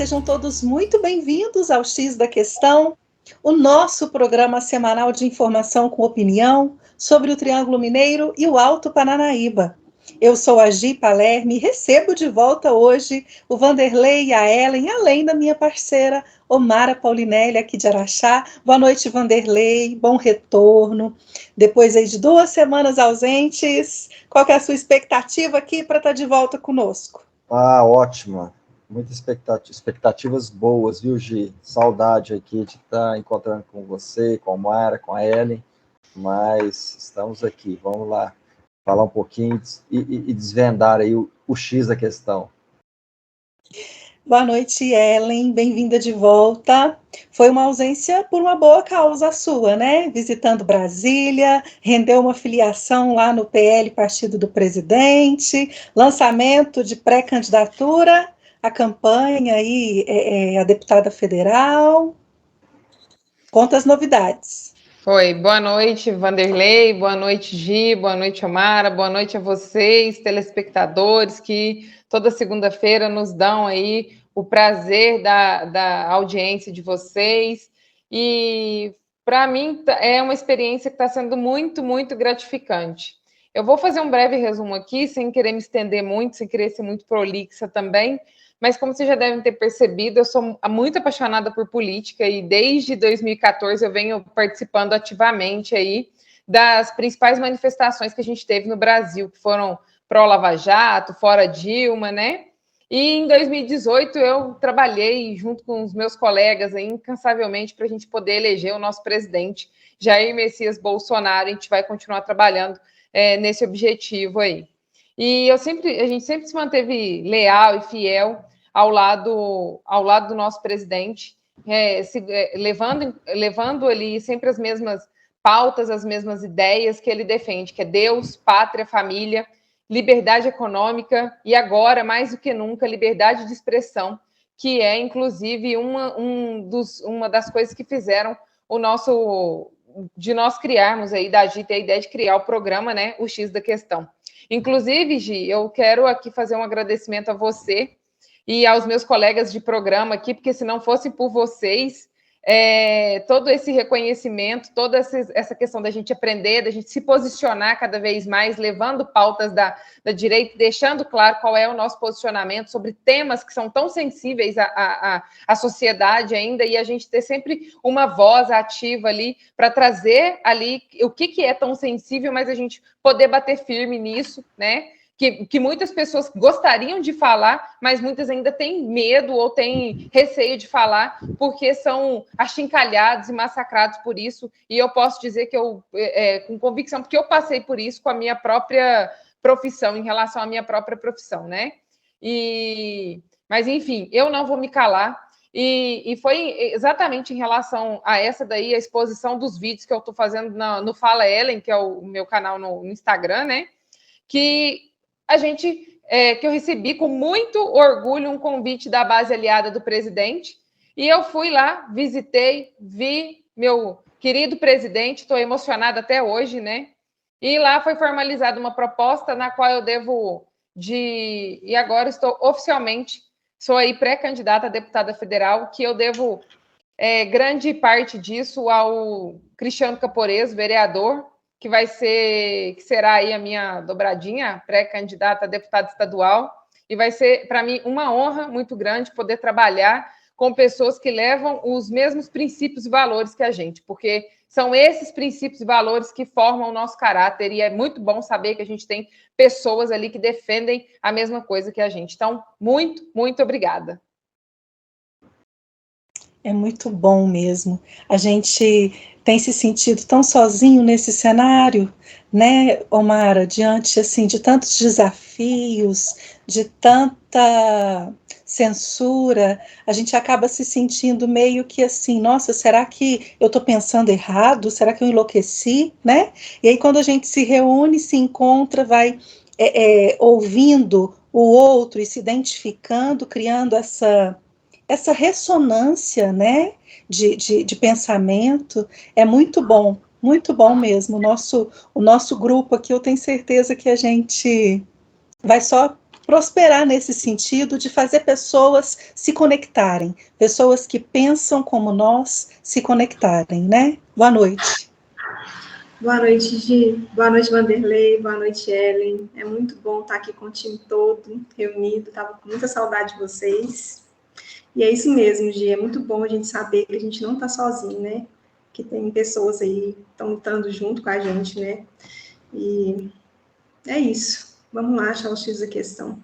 sejam todos muito bem-vindos ao X da Questão, o nosso programa semanal de informação com opinião sobre o Triângulo Mineiro e o Alto Paranaíba. Eu sou a Gi Palerme e recebo de volta hoje o Vanderlei e a Ellen, além da minha parceira Omara Paulinelli, aqui de Araxá. Boa noite, Vanderlei, bom retorno. Depois aí de 2 semanas ausentes, qual que é a sua expectativa aqui para estar de volta conosco? Ótima. Muitas expectativas boas, viu, Gi? Saudade aqui de estar encontrando com você, com a Mara, com a Ellen, mas estamos aqui, vamos lá falar um pouquinho e desvendar aí o X da questão. Boa noite, Ellen, bem-vinda de volta. Foi uma ausência por uma boa causa sua, né? Visitando Brasília, rendeu uma filiação lá no PL, Partido do Presidente, lançamento de pré-candidatura, a campanha aí, a deputada federal. Conta as novidades. Foi. Boa noite, Vanderlei, boa noite, Gi, boa noite, Omara, boa noite a vocês, telespectadores, que toda segunda-feira nos dão aí o prazer da audiência de vocês. E, para mim, é uma experiência que está sendo muito, muito gratificante. Eu vou fazer um breve resumo aqui, sem querer me estender muito, sem querer ser muito prolixa também, mas como vocês já devem ter percebido, eu sou muito apaixonada por política e desde 2014 eu venho participando ativamente aí das principais manifestações que a gente teve no Brasil, que foram pró-Lava Jato, fora Dilma, né? E em 2018 eu trabalhei junto com os meus colegas aí, incansavelmente para a gente poder eleger o nosso presidente, Jair Messias Bolsonaro. A gente vai continuar trabalhando nesse objetivo aí. E a gente sempre se manteve leal e fiel ao lado do nosso presidente, levando ali sempre as mesmas pautas, as mesmas ideias que ele defende, que é Deus, pátria, família, liberdade econômica e agora, mais do que nunca, liberdade de expressão, que é, inclusive, uma das coisas que fizeram de nós criarmos aí, da Gi ter a ideia de criar o programa, né, o X da Questão. Inclusive, Gi, eu quero aqui fazer um agradecimento a você e aos meus colegas de programa aqui, porque se não fosse por vocês, todo esse reconhecimento, toda essa questão da gente aprender, da gente se posicionar cada vez mais, levando pautas da direita, deixando claro qual é o nosso posicionamento sobre temas que são tão sensíveis à sociedade ainda, e a gente ter sempre uma voz ativa ali para trazer ali o que é tão sensível, mas a gente poder bater firme nisso, né? Que muitas pessoas gostariam de falar, mas muitas ainda têm medo ou têm receio de falar, porque são achincalhados e massacrados por isso. E eu posso dizer que eu, com convicção, porque eu passei por isso com a minha própria profissão, em relação à minha própria profissão, né? Mas, enfim, eu não vou me calar. E foi exatamente em relação a essa daí, a exposição dos vídeos que eu estou fazendo no Fala Ellen, que é o meu canal no Instagram, né? Que eu recebi com muito orgulho um convite da base aliada do presidente, e eu fui lá, visitei, vi meu querido presidente, estou emocionada até hoje, né? E lá foi formalizada uma proposta na qual eu e agora estou oficialmente, sou aí pré-candidata a deputada federal, que eu devo grande parte disso ao Cristiano Caporeso, vereador, que será aí a minha dobradinha, pré-candidata a deputada estadual, e vai ser, para mim, uma honra muito grande poder trabalhar com pessoas que levam os mesmos princípios e valores que a gente, porque são esses princípios e valores que formam o nosso caráter, e é muito bom saber que a gente tem pessoas ali que defendem a mesma coisa que a gente. Então, muito, muito obrigada. É muito bom mesmo. A gente tem se sentido tão sozinho nesse cenário, né, Omara, diante assim de tantos desafios, de tanta censura, a gente acaba se sentindo meio que assim, nossa, será que eu estou pensando errado? Será que eu enlouqueci, né? E aí quando a gente se reúne, se encontra, vai ouvindo o outro e se identificando, criando essa ressonância, né, de pensamento, é muito bom mesmo. O nosso grupo aqui, eu tenho certeza que a gente vai só prosperar nesse sentido de fazer pessoas se conectarem, pessoas que pensam como nós se conectarem, né? Boa noite. Boa noite, Gi. Boa noite, Vanderlei. Boa noite, Ellen. É muito bom estar aqui com o time todo reunido. Estava com muita saudade de vocês. E é isso mesmo, Gi. É muito bom a gente saber que a gente não está sozinho, né? Que tem pessoas aí que estão lutando junto com a gente, né? E é isso. Vamos lá achar o X da questão.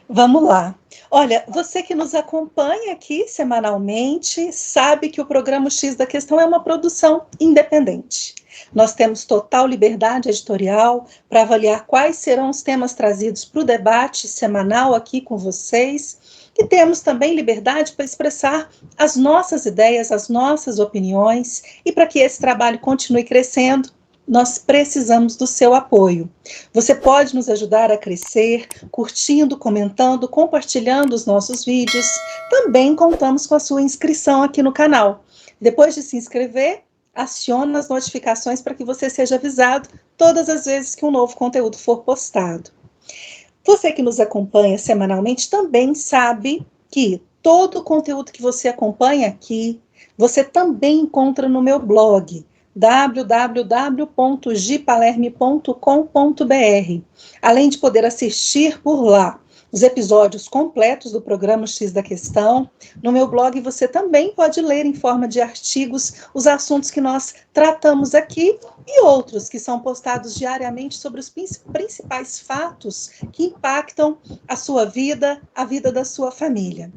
Vamos lá. Olha, você que nos acompanha aqui semanalmente sabe que o programa X da Questão é uma produção independente. Nós temos total liberdade editorial para avaliar quais serão os temas trazidos para o debate semanal aqui com vocês, e temos também liberdade para expressar as nossas ideias, as nossas opiniões, e para que esse trabalho continue crescendo, nós precisamos do seu apoio. Você pode nos ajudar a crescer, curtindo, comentando, compartilhando os nossos vídeos. Também contamos com a sua inscrição aqui no canal. Depois de se inscrever, acione as notificações para que você seja avisado todas as vezes que um novo conteúdo for postado. Você que nos acompanha semanalmente também sabe que todo o conteúdo que você acompanha aqui, você também encontra no meu blog, www.gipalerme.com.br. Além de poder assistir por lá os episódios completos do programa X da Questão, no meu blog você também pode ler em forma de artigos os assuntos que nós tratamos aqui e outros que são postados diariamente sobre os principais fatos que impactam a sua vida, a vida da sua família.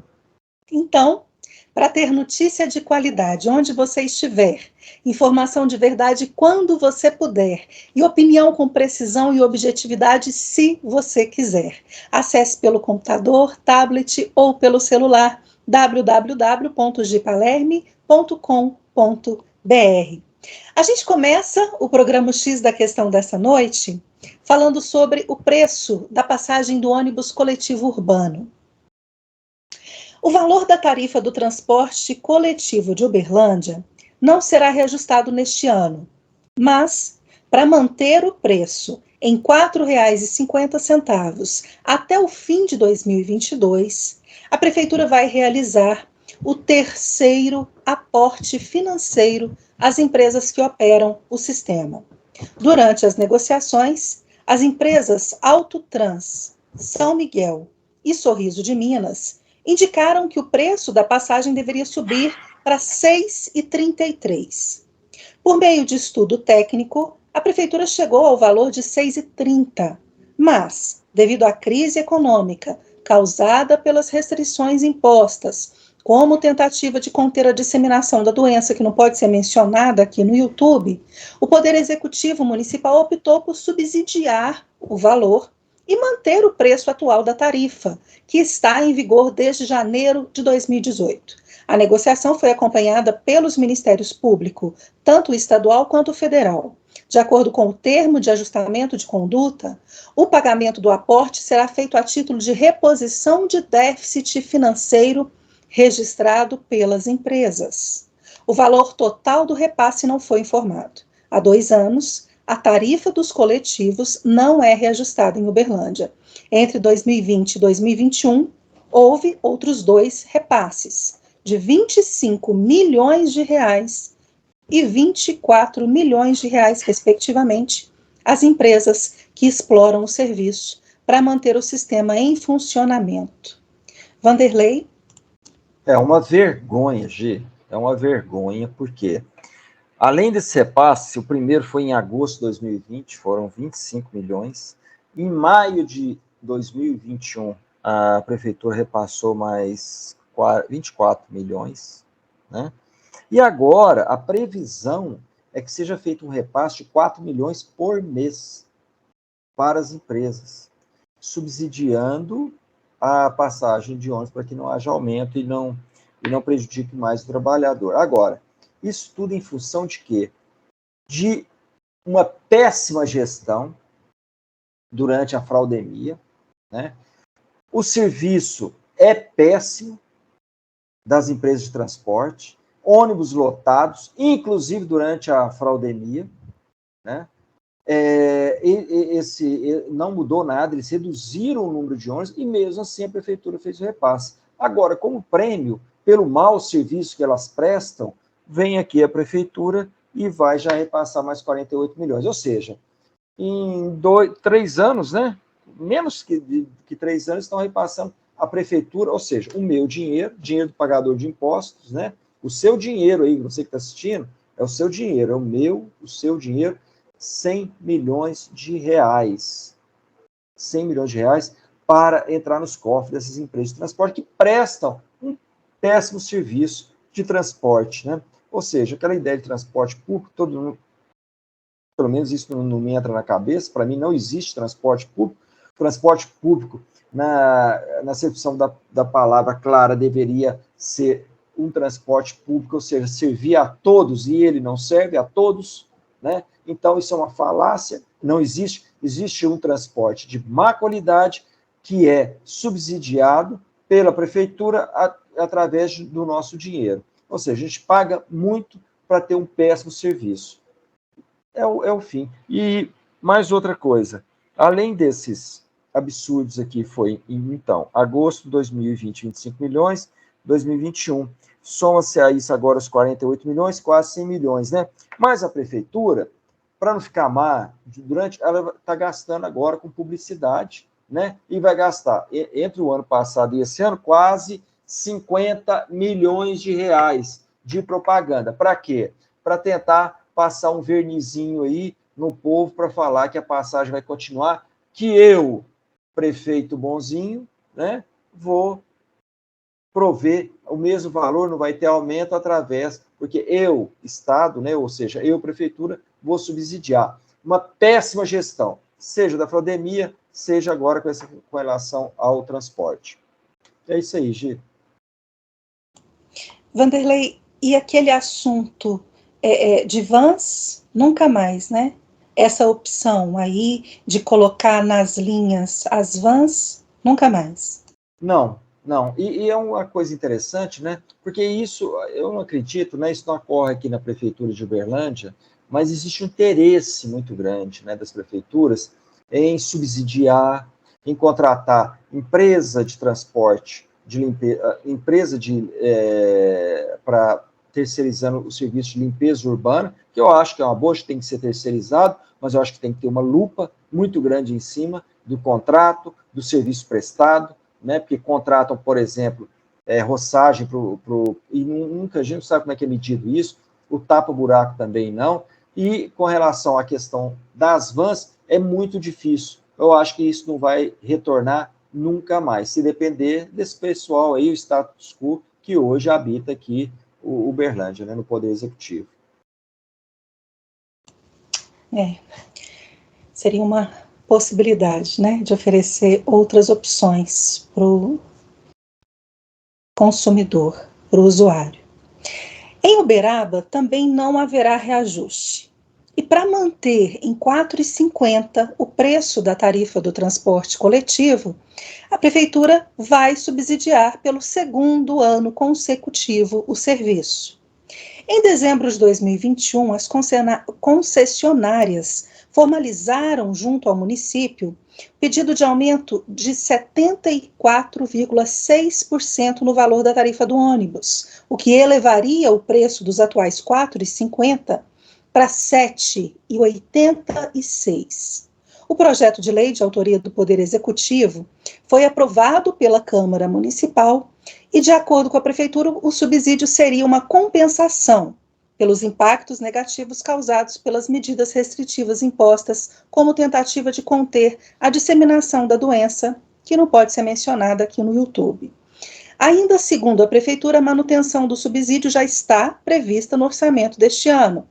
Então, para ter notícia de qualidade onde você estiver, informação de verdade quando você puder e opinião com precisão e objetividade se você quiser. Acesse pelo computador, tablet ou pelo celular www.gipalerme.com.br. A gente começa o programa X da Questão dessa noite falando sobre o preço da passagem do ônibus coletivo urbano. O valor da tarifa do transporte coletivo de Uberlândia não será reajustado neste ano, mas, para manter o preço em R$ 4,50 até o fim de 2022, a Prefeitura vai realizar o terceiro aporte financeiro às empresas que operam o sistema. Durante as negociações, as empresas Autotrans, São Miguel e Sorriso de Minas indicaram que o preço da passagem deveria subir para R$ 6,33. Por meio de estudo técnico, a Prefeitura chegou ao valor de R$ 6,30, mas, devido à crise econômica causada pelas restrições impostas, como tentativa de conter a disseminação da doença, que não pode ser mencionada aqui no YouTube, o Poder Executivo Municipal optou por subsidiar o valor e manter o preço atual da tarifa, que está em vigor desde janeiro de 2018. A negociação foi acompanhada pelos Ministérios Públicos, tanto o estadual quanto o federal. De acordo com o termo de ajustamento de conduta, o pagamento do aporte será feito a título de reposição de déficit financeiro registrado pelas empresas. O valor total do repasse não foi informado. Há 2 anos, a tarifa dos coletivos não é reajustada em Uberlândia. Entre 2020 e 2021, houve outros 2 repasses, de R$ 25 milhões e R$ 24 milhões, respectivamente, às empresas que exploram o serviço para manter o sistema em funcionamento. Vanderlei? É uma vergonha, Gi. É uma vergonha, porque além desse repasse, o primeiro foi em agosto de 2020, foram 25 milhões. Em maio de 2021, a Prefeitura repassou mais 24 milhões, né? E agora, a previsão é que seja feito um repasse de 4 milhões por mês para as empresas, subsidiando a passagem de ônibus para que não haja aumento e não prejudique mais o trabalhador. Agora, isso tudo em função de quê? De uma péssima gestão durante a fraudemia, né? O serviço é péssimo das empresas de transporte, ônibus lotados, inclusive durante a fraudemia, né? não mudou nada, eles reduziram o número de ônibus e mesmo assim a prefeitura fez o repasse. Agora, como prêmio, pelo mau serviço que elas prestam, vem aqui a prefeitura e vai já repassar mais 48 milhões. Ou seja, em 3 anos, né? Menos que 3 anos, estão repassando a prefeitura, ou seja, o meu dinheiro, dinheiro do pagador de impostos, né? O seu dinheiro aí, você que está assistindo, é o seu dinheiro, é o seu dinheiro, 100 milhões de reais. 100 milhões de reais para entrar nos cofres dessas empresas de transporte que prestam um péssimo serviço de transporte, né? Ou seja, aquela ideia de transporte público, todo mundo, pelo menos isso não me entra na cabeça, para mim não existe transporte público. Transporte público, na acepção da palavra clara, deveria ser um transporte público, ou seja, servir a todos, e ele não serve a todos, né? Então, isso é uma falácia, não existe. Existe um transporte de má qualidade que é subsidiado pela prefeitura através do nosso dinheiro. Ou seja, a gente paga muito para ter um péssimo serviço. É o fim. E mais outra coisa, além desses absurdos aqui, foi, então, agosto de 2020, 25 milhões, 2021, soma-se a isso agora os 48 milhões, quase 100 milhões, né? Mas a prefeitura, para não ficar má, ela está gastando agora com publicidade, né? E vai gastar, entre o ano passado e esse ano, quase 50 milhões de reais de propaganda. Para quê? Para tentar passar um vernizinho aí no povo para falar que a passagem vai continuar, que eu, prefeito bonzinho, né, vou prover o mesmo valor, não vai ter aumento porque eu, Estado, né, ou seja, eu, prefeitura, vou subsidiar. Uma péssima gestão, seja da Fraudemia, seja agora com relação ao transporte. É isso aí, Gi. Vanderlei, e aquele assunto de vans, nunca mais, né? Essa opção aí de colocar nas linhas as vans, nunca mais. Não. E é uma coisa interessante, né? Porque isso, eu não acredito, né? Isso não ocorre aqui na prefeitura de Uberlândia, mas existe um interesse muito grande, né, das prefeituras em subsidiar, em contratar empresa de transporte, de limpeza, empresa para terceirizando o serviço de limpeza urbana, que eu acho que é uma boa, tem que ser terceirizado, mas eu acho que tem que ter uma lupa muito grande em cima do contrato, do serviço prestado, né? Porque contratam, por exemplo, roçagem e nunca a gente não sabe como é que é medido isso, o tapa-buraco também não, e com relação à questão das vans, é muito difícil. Eu acho que isso não vai retornar nunca mais, se depender desse pessoal aí, o status quo, que hoje habita aqui o Uberlândia, né, no Poder Executivo. Seria uma possibilidade, né, de oferecer outras opções para o consumidor, para o usuário. Em Uberaba também não haverá reajuste. E para manter em R$ 4,50 o preço da tarifa do transporte coletivo, a Prefeitura vai subsidiar pelo 2º ano consecutivo o serviço. Em dezembro de 2021, as concessionárias formalizaram junto ao município pedido de aumento de 74,6% no valor da tarifa do ônibus, o que elevaria o preço dos atuais R$ 4,50 para R$ 7,86. O projeto de lei de autoria do Poder Executivo foi aprovado pela Câmara Municipal e, de acordo com a Prefeitura, o subsídio seria uma compensação pelos impactos negativos causados pelas medidas restritivas impostas como tentativa de conter a disseminação da doença, que não pode ser mencionada aqui no YouTube. Ainda segundo a Prefeitura, a manutenção do subsídio já está prevista no orçamento deste ano.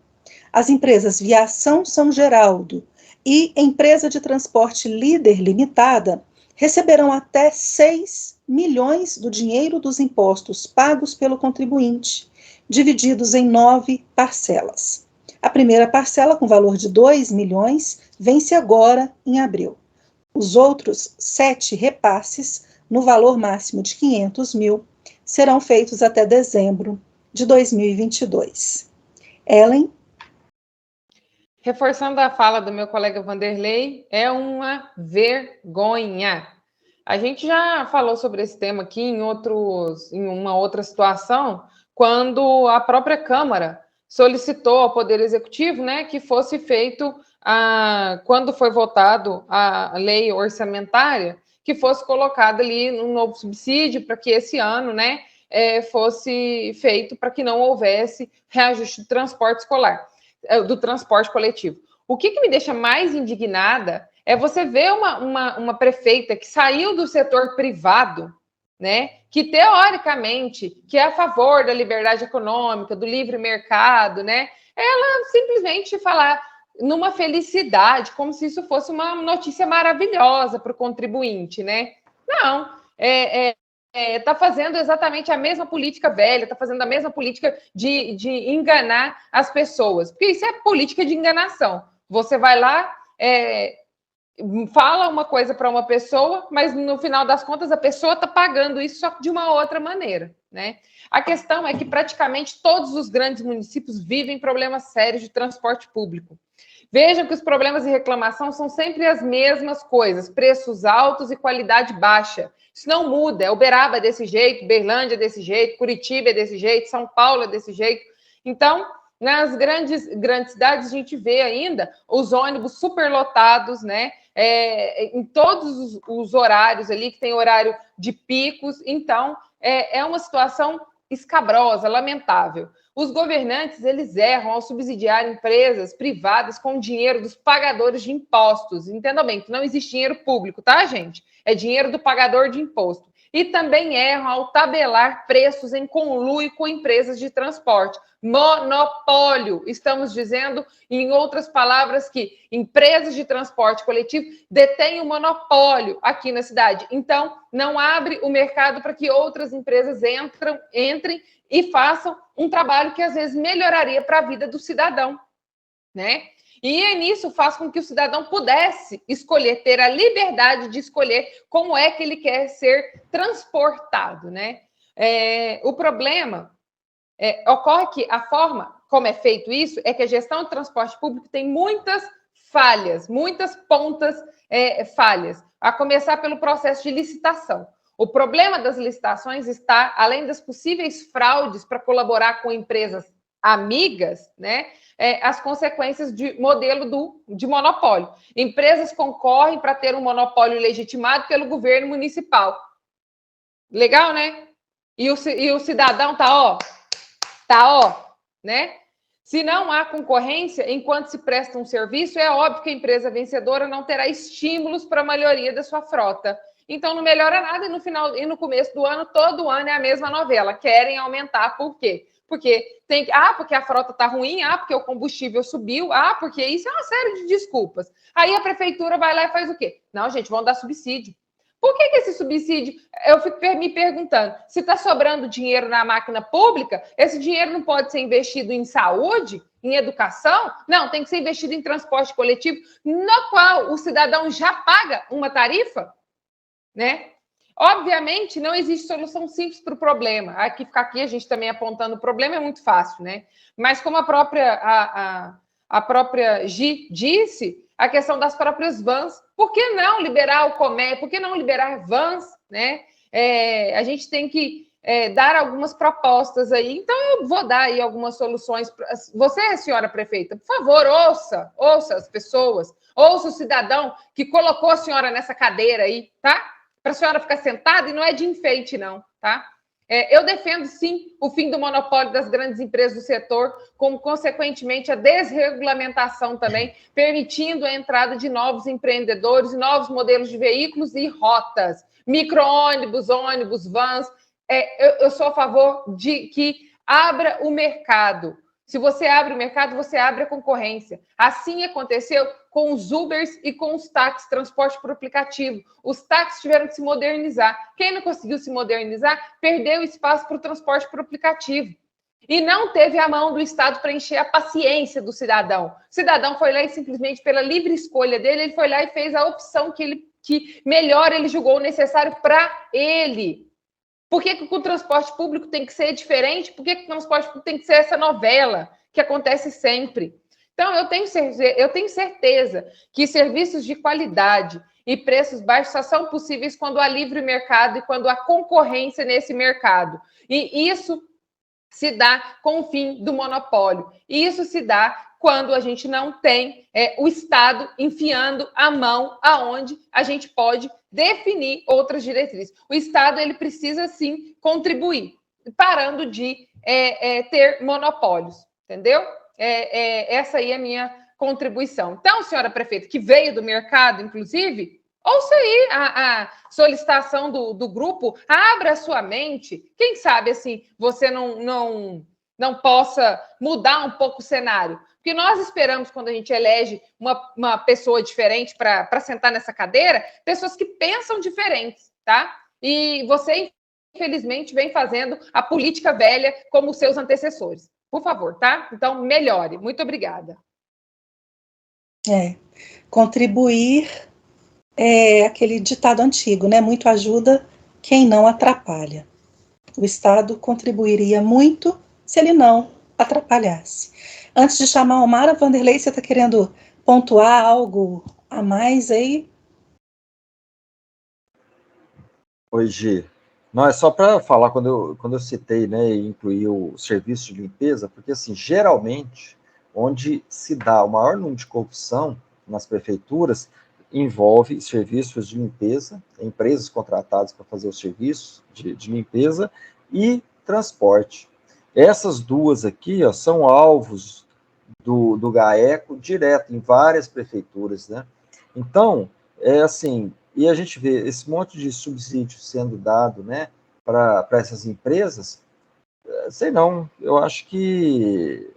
As empresas Viação São Geraldo e Empresa de Transporte Líder Limitada receberão até 6 milhões do dinheiro dos impostos pagos pelo contribuinte, divididos em 9 parcelas. A primeira parcela, com valor de 2 milhões, vence agora em abril. Os outros 7 repasses, no valor máximo de 500 mil, serão feitos até dezembro de 2022. Ellen? reforçando a fala do meu colega Vanderlei, é uma vergonha. A gente já falou sobre esse tema aqui em uma outra situação, quando a própria Câmara solicitou ao Poder Executivo, né, que fosse feito, quando foi votado a lei orçamentária, que fosse colocado ali um novo subsídio para que esse ano, né, fosse feito para que não houvesse reajuste do transporte escolar, do transporte coletivo. O que me deixa mais indignada é você ver uma prefeita que saiu do setor privado, né, que teoricamente que é a favor da liberdade econômica, do livre mercado, né, ela simplesmente falar numa felicidade, como se isso fosse uma notícia maravilhosa para o contribuinte, né? Não, está fazendo exatamente a mesma política velha, está fazendo a mesma política de enganar as pessoas, porque isso é política de enganação. Você vai lá, fala uma coisa para uma pessoa, mas no final das contas a pessoa está pagando isso só de uma outra maneira, né? A questão é que praticamente todos os grandes municípios vivem problemas sérios de transporte público. Vejam que os problemas de reclamação são sempre as mesmas coisas: preços altos e qualidade baixa. Isso não muda. Uberaba é desse jeito, Berlândia é desse jeito, Curitiba é desse jeito, São Paulo é desse jeito. Então, nas grandes cidades, a gente vê ainda os ônibus superlotados, né? Em todos os horários ali, que tem horário de picos. Então, é uma situação escabrosa, lamentável. Os governantes, eles erram ao subsidiar empresas privadas com o dinheiro dos pagadores de impostos. Entendam bem que não existe dinheiro público, tá, gente? É dinheiro do pagador de imposto. E também erram ao tabelar preços em conluio com empresas de transporte. Monopólio. Estamos dizendo, em outras palavras, que empresas de transporte coletivo detêm o monopólio aqui na cidade. Então, não abre o mercado para que outras empresas entrem e façam um trabalho que, às vezes, melhoraria para a vida do cidadão, né? E nisso faz com que o cidadão pudesse escolher, ter a liberdade de escolher como é que ele quer ser transportado, né? O problema ocorre que a forma como é feito isso é que a gestão do transporte público tem muitas falhas, muitas pontas falhas, a começar pelo processo de licitação. O problema das licitações está, além das possíveis fraudes para colaborar com empresas amigas, né, as consequências de modelo de monopólio. Empresas concorrem para ter um monopólio legitimado pelo governo municipal. Legal, né? E o cidadão tá, né? Se não há concorrência, enquanto se presta um serviço, é óbvio que a empresa vencedora não terá estímulos para a melhoria da sua frota. Então, não melhora nada e no começo do ano, todo ano é a mesma novela. Querem aumentar, por quê? Porque porque a frota está ruim, porque o combustível subiu, porque isso é uma série de desculpas. Aí a prefeitura vai lá e faz o quê? Não, gente, vão dar subsídio. Por que esse subsídio? Eu fico me perguntando, se está sobrando dinheiro na máquina pública, esse dinheiro não pode ser investido em saúde, em educação? Não, tem que ser investido em transporte coletivo, no qual o cidadão já paga uma tarifa, né? Obviamente, não existe solução simples para o problema. Ficar aqui a gente também apontando o problema é muito fácil, né? Mas como a própria Gi disse, a questão das próprias vans. Por que não liberar o comércio? Por que não liberar vans, né? A gente tem que dar algumas propostas aí. Então, eu vou dar aí algumas soluções. Você, senhora prefeita, por favor, ouça as pessoas, ouça o cidadão que colocou a senhora nessa cadeira aí, tá? Para a senhora ficar sentada, e não é de enfeite, não, tá? Eu defendo, sim, o fim do monopólio das grandes empresas do setor, como, consequentemente, a desregulamentação também, permitindo a entrada de novos empreendedores, novos modelos de veículos e rotas, micro-ônibus, ônibus, vans. Eu sou a favor de que abra o mercado. Se você abre o mercado, você abre a concorrência. Assim aconteceu com os Ubers e com os táxis, transporte por aplicativo. Os táxis tiveram que se modernizar. Quem não conseguiu se modernizar, perdeu espaço para o transporte por aplicativo. E não teve a mão do Estado para encher a paciência do cidadão. O cidadão foi lá e simplesmente, pela livre escolha dele, ele foi lá e fez a opção que melhor ele julgou necessário para ele. Por que o transporte público tem que ser diferente? Por que o transporte público tem que ser essa novela que acontece sempre? Então, eu tenho certeza que serviços de qualidade e preços baixos só são possíveis quando há livre mercado e quando há concorrência nesse mercado. E isso se dá com o fim do monopólio. E isso se dá quando a gente não tem o Estado enfiando a mão aonde a gente pode definir outras diretrizes. O Estado ele precisa, sim, contribuir, parando de ter monopólios, entendeu? Essa aí é a minha contribuição. Então, senhora prefeita, que veio do mercado, inclusive, ouça aí a solicitação do grupo, abra a sua mente. Quem sabe, assim, você não possa mudar um pouco o cenário. Porque nós esperamos, quando a gente elege uma pessoa diferente para sentar nessa cadeira, pessoas que pensam diferentes, tá? E você, infelizmente, vem fazendo a política velha como os seus antecessores. Por favor, tá? Então, melhore. Muito obrigada. Contribuir é aquele ditado antigo, né? Muito ajuda quem não atrapalha. O Estado contribuiria muito se ele não atrapalhasse. Antes de chamar a Omara, Vanderlei, você está querendo pontuar algo a mais aí? Oi, Gi. Não, é só para falar, quando eu citei, né, e incluí o serviço de limpeza, porque, assim, geralmente, onde se dá o maior número de corrupção nas prefeituras, envolve serviços de limpeza, empresas contratadas para fazer o serviço de limpeza e transporte. Essas duas aqui, ó, são alvos do GAECO direto em várias prefeituras, né? Então, assim, e a gente vê esse monte de subsídio sendo dado, né, para essas empresas, sei não, eu acho que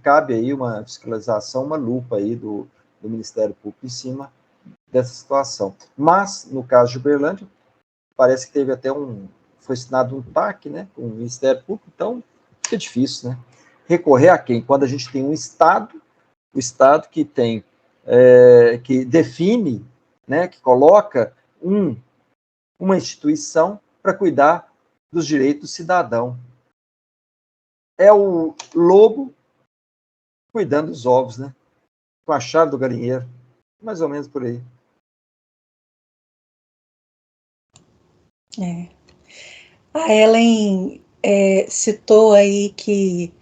cabe aí uma fiscalização, uma lupa aí do Ministério Público em cima dessa situação. Mas, no caso de Uberlândia, parece que teve até foi assinado um TAC, né, com o Ministério Público, então fica difícil, né? Recorrer a quem? Quando a gente tem um Estado, o Estado que tem, que define, né, que coloca uma instituição para cuidar dos direitos do cidadão. É o lobo cuidando dos ovos, né? Com a chave do galinheiro. Mais ou menos por aí. A Ellen citou aí que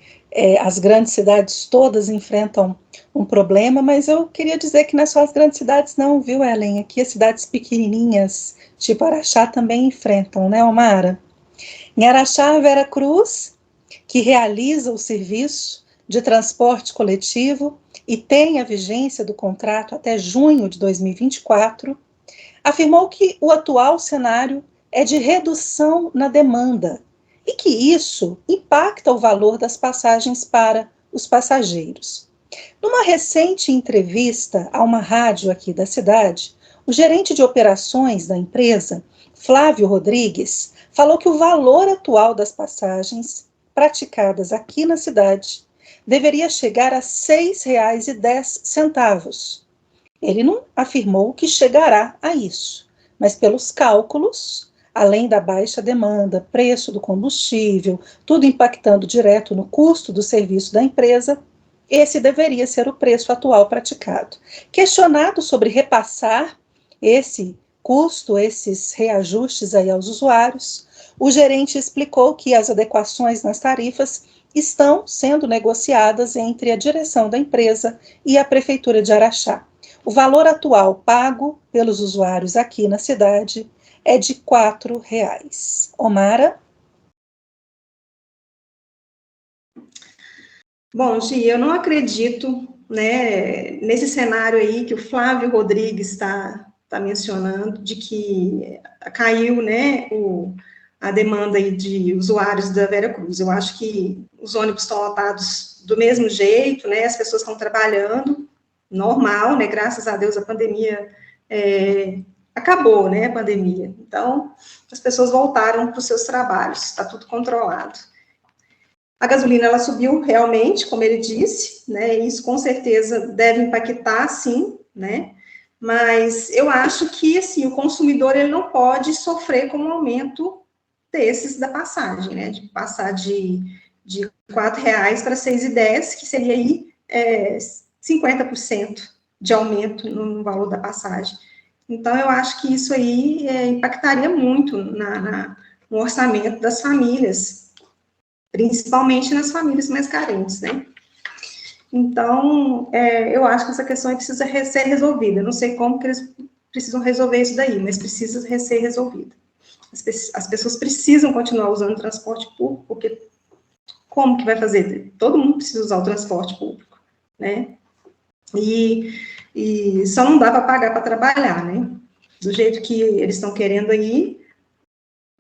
as grandes cidades todas enfrentam um problema, mas eu queria dizer que não é só as grandes cidades não, viu, Ellen? Aqui as cidades pequenininhas, tipo Araxá, também enfrentam, né, Omara? Em Araxá, Vera Cruz, que realiza o serviço de transporte coletivo e tem a vigência do contrato até junho de 2024, afirmou que o atual cenário é de redução na demanda e que isso impacta o valor das passagens para os passageiros. Numa recente entrevista a uma rádio aqui da cidade, o gerente de operações da empresa, Flávio Rodrigues, falou que o valor atual das passagens praticadas aqui na cidade deveria chegar a R$ 6,10. Ele não afirmou que chegará a isso, mas pelos cálculos, além da baixa demanda, preço do combustível, tudo impactando direto no custo do serviço da empresa, esse deveria ser o preço atual praticado. Questionado sobre repassar esse custo, esses reajustes aí aos usuários, o gerente explicou que as adequações nas tarifas estão sendo negociadas entre a direção da empresa e a Prefeitura de Araxá. O valor atual pago pelos usuários aqui na cidade é de R$ 4,00. Omara? Bom, Gi, eu não acredito, né, nesse cenário aí que o Flávio Rodrigues está mencionando, de que caiu, né, a demanda aí de usuários da Vera Cruz. Eu acho que os ônibus estão lotados do mesmo jeito, né, as pessoas estão trabalhando, normal, né, graças a Deus a pandemia acabou, né, a pandemia. Então, as pessoas voltaram para os seus trabalhos, está tudo controlado. A gasolina, ela subiu realmente, como ele disse, né, isso com certeza deve impactar, sim, né, mas eu acho que, assim, o consumidor, ele não pode sofrer com um aumento desses da passagem, né, de passar de R$ 4,00 para R$ 6,10, que seria aí 50% de aumento no valor da passagem. Então, eu acho que isso aí impactaria muito no orçamento das famílias, principalmente nas famílias mais carentes, né? Então, eu acho que essa questão precisa ser resolvida. Não sei como que eles precisam resolver isso daí, mas precisa ser resolvida. As pessoas precisam continuar usando o transporte público, porque como que vai fazer? Todo mundo precisa usar o transporte público, né? E só não dá para pagar para trabalhar, né? Do jeito que eles estão querendo aí,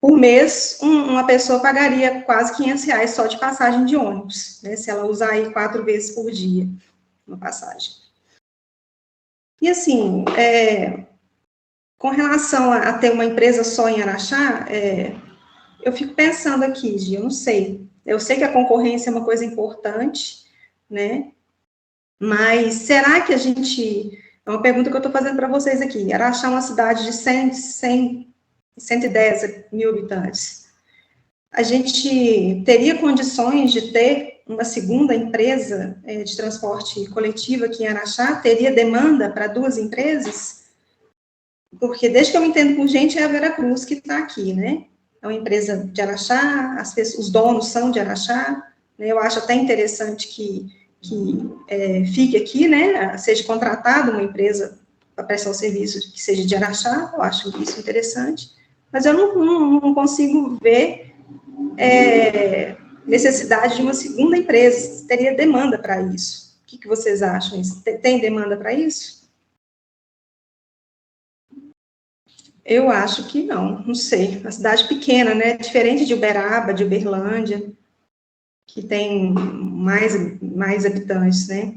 por mês, uma pessoa pagaria quase R$500 só de passagem de ônibus, né? Se ela usar aí 4 vezes por dia uma passagem. E assim, com relação a ter uma empresa só em Araxá, eu fico pensando aqui, Gi, eu não sei. Eu sei que a concorrência é uma coisa importante, né? Mas será que a gente... É uma pergunta que eu estou fazendo para vocês aqui. Araxá é uma cidade de 110 mil habitantes. A gente teria condições de ter uma segunda empresa de transporte coletivo aqui em Araxá? Teria demanda para 2 empresas? Porque desde que eu me entendo por gente, é a Veracruz que está aqui, né? É uma empresa de Araxá, os donos são de Araxá, né? Eu acho até interessante que fique aqui, né? Seja contratada uma empresa para prestar o serviço que seja de Araxá, eu acho isso interessante, mas eu não consigo ver necessidade de uma segunda empresa, teria demanda para isso. O que vocês acham? Tem demanda para isso? Eu acho que não sei. Uma cidade pequena, né? Diferente de Uberaba, de Uberlândia, que tem mais habitantes, né?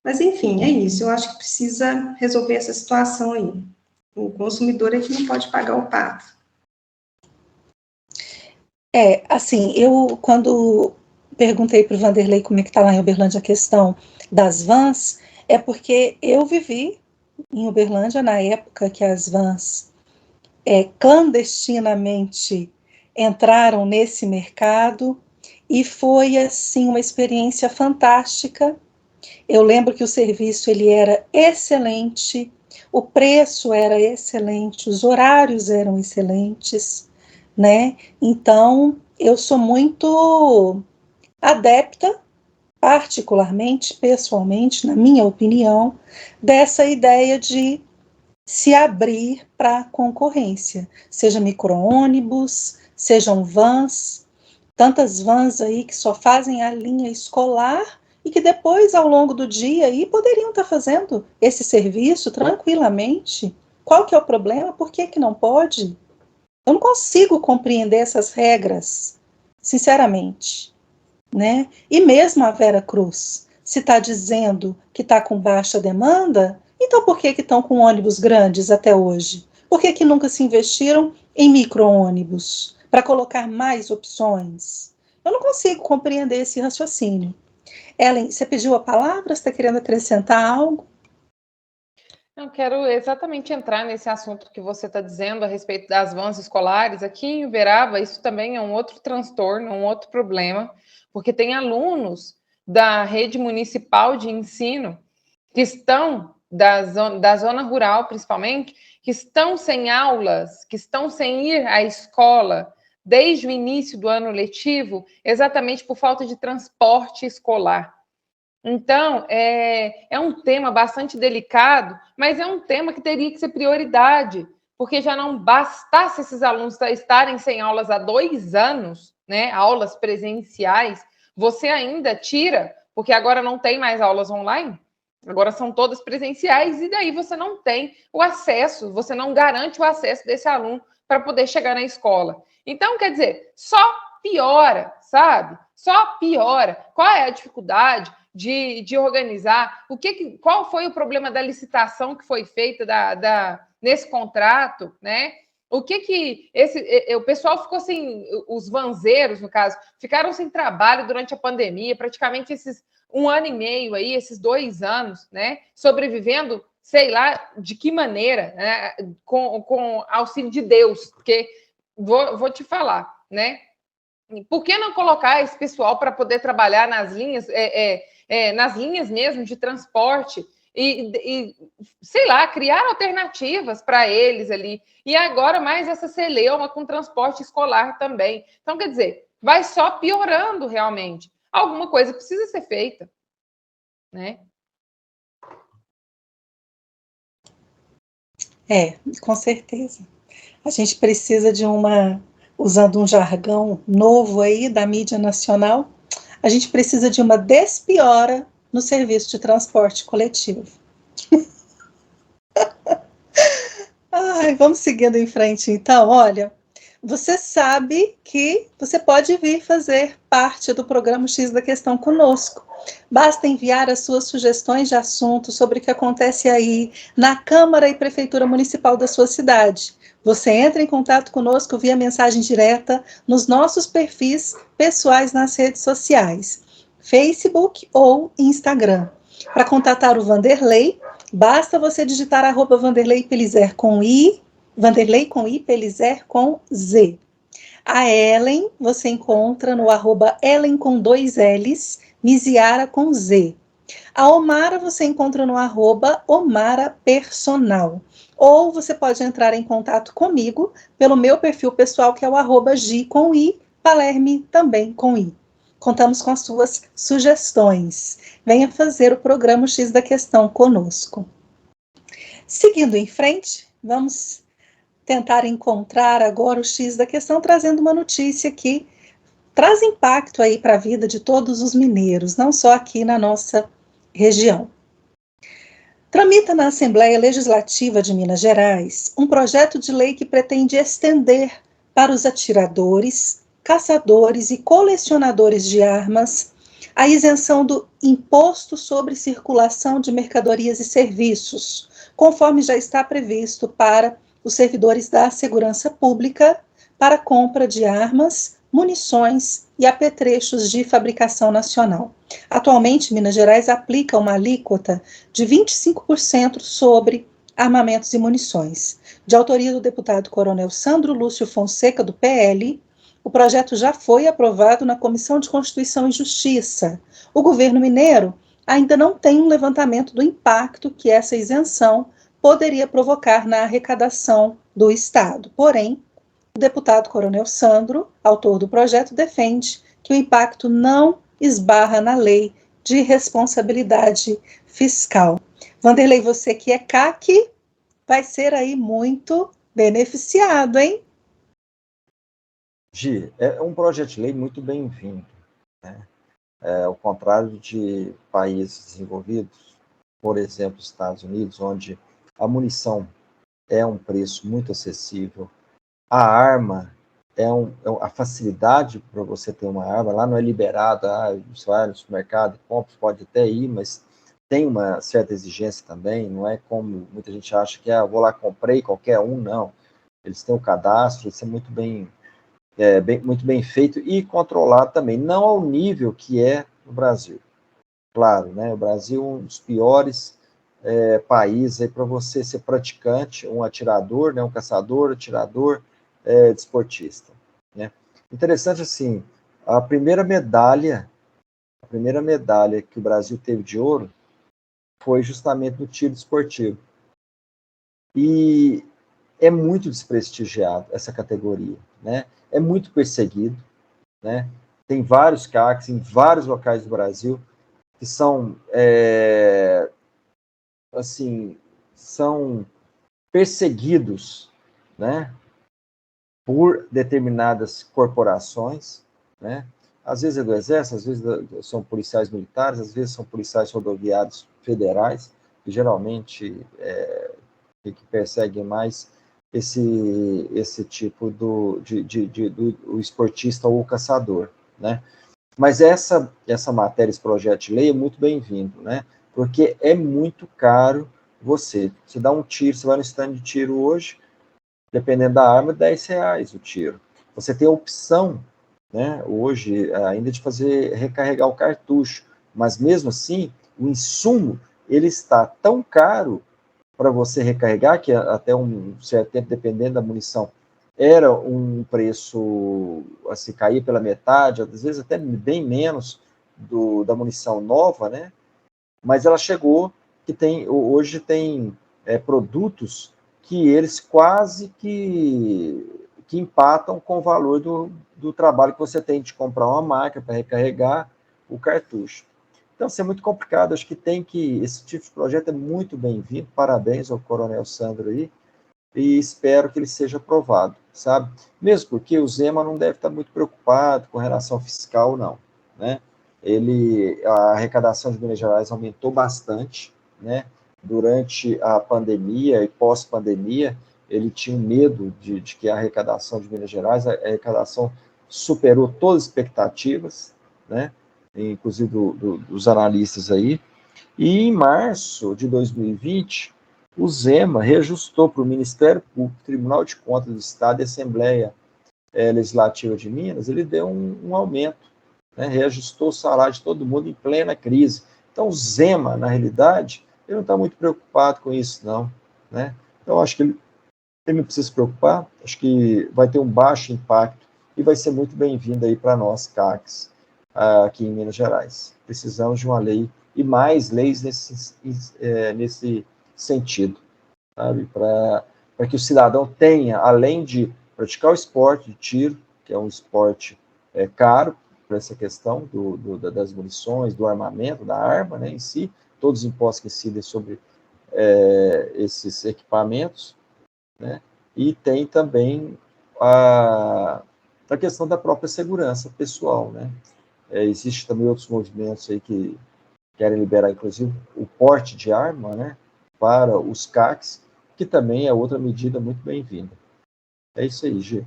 Mas, enfim, é isso. Eu acho que precisa resolver essa situação aí. O consumidor é que não pode pagar o pato. Assim, eu, quando perguntei para o Vanderlei como é que está lá em Uberlândia a questão das vans, é porque eu vivi em Uberlândia na época que as vans clandestinamente entraram nesse mercado, e foi, assim, uma experiência fantástica. Eu lembro que o serviço ele era excelente, o preço era excelente, os horários eram excelentes, né? Então, eu sou muito adepta, particularmente, pessoalmente, na minha opinião, dessa ideia de se abrir para a concorrência, seja micro-ônibus, sejam vans, tantas vans aí que só fazem a linha escolar e que depois, ao longo do dia, aí, poderiam estar fazendo esse serviço tranquilamente. Qual que é o problema? Por que não pode? Eu não consigo compreender essas regras, sinceramente, né? E mesmo a Veracruz, se está dizendo que está com baixa demanda, então por que estão com ônibus grandes até hoje? Por que nunca se investiram em micro-ônibus para colocar mais opções? Eu não consigo compreender esse raciocínio. Ellen, você pediu a palavra? Você está querendo acrescentar algo? Eu quero exatamente entrar nesse assunto que você está dizendo a respeito das vans escolares. Aqui em Uberaba, isso também é um outro transtorno, um outro problema, porque tem alunos da rede municipal de ensino que estão, da zona rural principalmente, que estão sem aulas, que estão sem ir à escola desde o início do ano letivo, exatamente por falta de transporte escolar. Então, é um tema bastante delicado, mas é um tema que teria que ser prioridade, porque já não bastasse esses alunos estarem sem aulas há 2 anos, né, aulas presenciais, você ainda tira, porque agora não tem mais aulas online, agora são todas presenciais, e daí você não tem o acesso, você não garante o acesso desse aluno para poder chegar na escola. Então, quer dizer, só piora, sabe? Só piora. Qual é a dificuldade de organizar? Qual foi o problema da licitação que foi feita nesse contrato, né? O pessoal ficou sem, os vanzeiros, no caso, ficaram sem trabalho durante a pandemia, praticamente esses 1 ano e meio aí, esses 2 anos, né? Sobrevivendo, sei lá de que maneira, né? Com auxílio de Deus, porque vou te falar, né? Por que não colocar esse pessoal para poder trabalhar nas linhas mesmo de transporte e, sei lá, criar alternativas para eles ali. E agora mais essa celeuma com transporte escolar também. Então, quer dizer, vai só piorando realmente. Alguma coisa precisa ser feita, né? Com certeza. A gente precisa de usando um jargão novo aí da mídia nacional, a gente precisa de uma despiora no serviço de transporte coletivo. Ai, vamos seguindo em frente, então. Olha, você sabe que você pode vir fazer parte do programa X da Questão conosco. Basta enviar as suas sugestões de assuntos sobre o que acontece aí na Câmara e Prefeitura Municipal da sua cidade. Você entra em contato conosco via mensagem direta nos nossos perfis pessoais nas redes sociais, Facebook ou Instagram. Para contatar o Vanderlei, basta você digitar @Vanderlei Pelizer com I, Vanderlei com I, Pelizer com Z. A Ellen você encontra no @Ellen com 2 L's, Miziara com Z. A Omara você encontra no @Omara Personal. Ou você pode entrar em contato comigo pelo meu perfil pessoal, que é o @Gi com I, Palerme também com I. Contamos com as suas sugestões. Venha fazer o programa X da Questão conosco. Seguindo em frente, vamos tentar encontrar agora o X da Questão, trazendo uma notícia que traz impacto aí para a vida de todos os mineiros, não só aqui na nossa região. Tramita na Assembleia Legislativa de Minas Gerais um projeto de lei que pretende estender para os atiradores, caçadores e colecionadores de armas a isenção do imposto sobre circulação de mercadorias e serviços, conforme já está previsto para os servidores da segurança pública para compra de armas, munições e apetrechos de fabricação nacional. Atualmente, Minas Gerais aplica uma alíquota de 25% sobre armamentos e munições. De autoria do deputado Coronel Sandro Lúcio Fonseca, do PL, o projeto já foi aprovado na Comissão de Constituição e Justiça. O governo mineiro ainda não tem um levantamento do impacto que essa isenção poderia provocar na arrecadação do Estado. Porém, o deputado Coronel Sandro, autor do projeto, defende que o impacto não esbarra na lei de responsabilidade fiscal. Vanderlei, você que é CAC, vai ser aí muito beneficiado, hein? Gi, é um projeto de lei muito bem-vindo, né? Ao contrário de países desenvolvidos, por exemplo, Estados Unidos, onde a munição é um preço muito acessível, a arma a facilidade para você ter uma arma, lá não é liberado, você vai no supermercado e compra, pode até ir, mas tem uma certa exigência também, não é como muita gente acha que, vou lá, comprei qualquer um, não. Eles têm um cadastro, isso é muito bem feito e controlado também, não ao nível que é no Brasil. Claro, né? O Brasil é um dos piores países para você ser praticante, um atirador, né? Um caçador, atirador, desportista. Né? Interessante, assim, a primeira medalha que o Brasil teve de ouro foi justamente no tiro desportivo. E é muito desprestigiado essa categoria, né? É muito perseguido, né? Tem vários CACs em vários locais do Brasil que são são perseguidos, né, por determinadas corporações, né? Às vezes é do Exército, às vezes são policiais militares, às vezes são policiais rodoviários federais, que geralmente que perseguem mais esse tipo do esportista ou caçador, né? Mas essa matéria, esse projeto de lei é muito bem-vindo, né? Porque é muito caro você dá um tiro, você vai no stand de tiro hoje, dependendo da arma, R$10 o tiro. Você tem a opção, né, hoje, ainda de recarregar o cartucho, mas mesmo assim, o insumo, ele está tão caro para você recarregar, que até um certo tempo, dependendo da munição, era um preço, assim, cair pela metade, às vezes até bem menos da munição nova, né? Mas ela chegou que hoje tem produtos que eles quase que empatam com o valor do trabalho que você tem de comprar uma máquina para recarregar o cartucho. Então, assim, é muito complicado. Acho que esse tipo de projeto é muito bem-vindo. Parabéns ao Coronel Sandro aí, e espero que ele seja aprovado, sabe? Mesmo porque o Zema não deve estar muito preocupado com relação fiscal, não, né? A arrecadação de Minas Gerais aumentou bastante, né? Durante a pandemia e pós-pandemia, ele tinha medo de que a arrecadação de Minas Gerais, a arrecadação superou todas as expectativas, né? Inclusive dos analistas aí. E em março de 2020, o Zema reajustou para o Ministério Público, Tribunal de Contas do Estado e Assembleia Legislativa de Minas, ele deu um aumento, né? Reajustou o salário de todo mundo em plena crise. Então, o Zema, na realidade, ele não está muito preocupado com isso, não, né? Então, acho que ele não precisa se preocupar, acho que vai ter um baixo impacto e vai ser muito bem-vindo aí para nós, CACs, aqui em Minas Gerais. Precisamos de uma lei e mais leis nesse sentido, sabe? Para que o cidadão tenha, além de praticar o esporte de tiro, que é um esporte caro, para essa questão das munições, do armamento, da arma, né, em si, todos os impostos que incidem sobre esses equipamentos, né, e tem também a questão da própria segurança pessoal, né. Existe também outros movimentos aí que querem liberar, inclusive, o porte de arma, né, para os CACs, que também é outra medida muito bem-vinda. É isso aí, Gê.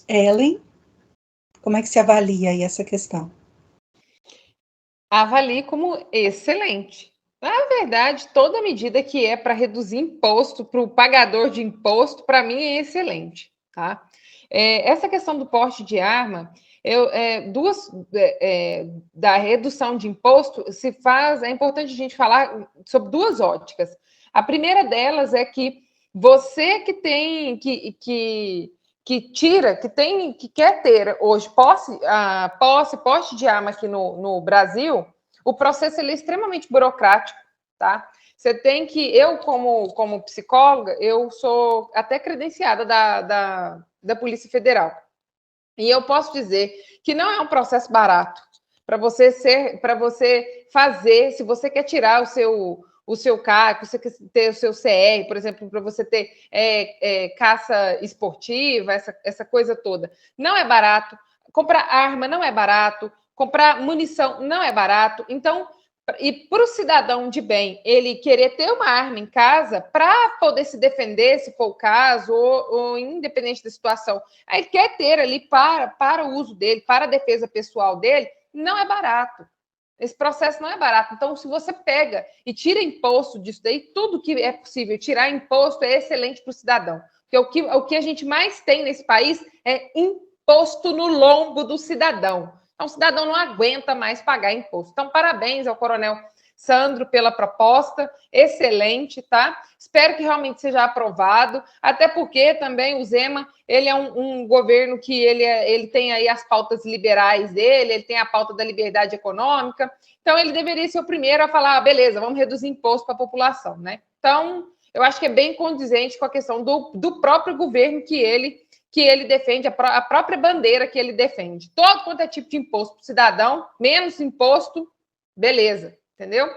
Ellen, como é que se avalia aí essa questão? Avalie como excelente. Na verdade, toda medida que é para reduzir imposto para o pagador de imposto, para mim, é excelente. Tá? Essa questão do porte de arma, da redução de imposto, é importante a gente falar sobre duas óticas. A primeira delas é que você que tem que quer ter hoje posse de arma aqui no Brasil, o processo é extremamente burocrático, tá? Você tem que, eu como psicóloga, eu sou até credenciada da Polícia Federal. E eu posso dizer que não é um processo barato para você fazer, se você quer tirar o seu CAC, você quer ter o seu CR, por exemplo, para você ter caça esportiva, essa coisa toda. Não é barato. Comprar arma não é barato. Comprar munição não é barato. Então, e para o cidadão de bem, ele querer ter uma arma em casa para poder se defender, se for o caso, ou independente da situação, aí quer ter ali para o uso dele, para a defesa pessoal dele, não é barato. Esse processo não é barato. Então, se você pega e tira imposto disso daí, tudo que é possível tirar imposto é excelente para o cidadão. Porque o que a gente mais tem nesse país é imposto no lombo do cidadão. Então, o cidadão não aguenta mais pagar imposto. Então, parabéns ao Coronel Sandro pela proposta, excelente, tá? Espero que realmente seja aprovado, até porque também o Zema, ele é um governo que ele tem aí as pautas liberais dele, ele tem a pauta da liberdade econômica, então ele deveria ser o primeiro a falar, beleza, vamos reduzir imposto para a população, né? Então, eu acho que é bem condizente com a questão do próprio governo que ele defende, a própria bandeira que ele defende. Todo quanto é tipo de imposto para o cidadão, menos imposto, beleza, entendeu?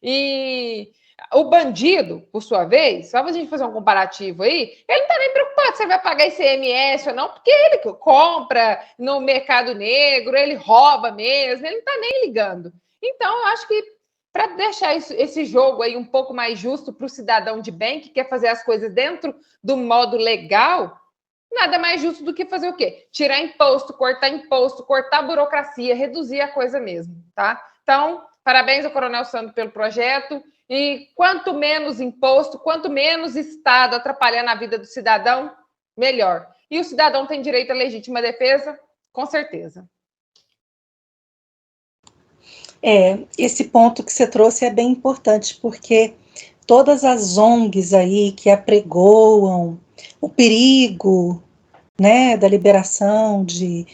E o bandido, por sua vez, só para a gente fazer um comparativo aí, ele não está nem preocupado se ele vai pagar ICMS ou não, porque ele compra no mercado negro, ele rouba mesmo, ele não está nem ligando. Então, eu acho que para deixar esse jogo aí um pouco mais justo para o cidadão de bem, que quer fazer as coisas dentro do modo legal, nada mais justo do que fazer o quê? Tirar imposto, cortar burocracia, reduzir a coisa mesmo, tá? Então, parabéns ao Coronel Sandro pelo projeto. E quanto menos imposto, quanto menos Estado atrapalhar na vida do cidadão, melhor. E o cidadão tem direito à legítima defesa? Com certeza. Esse ponto que você trouxe é bem importante, porque todas as ONGs aí que apregoam o perigo, né, da liberação de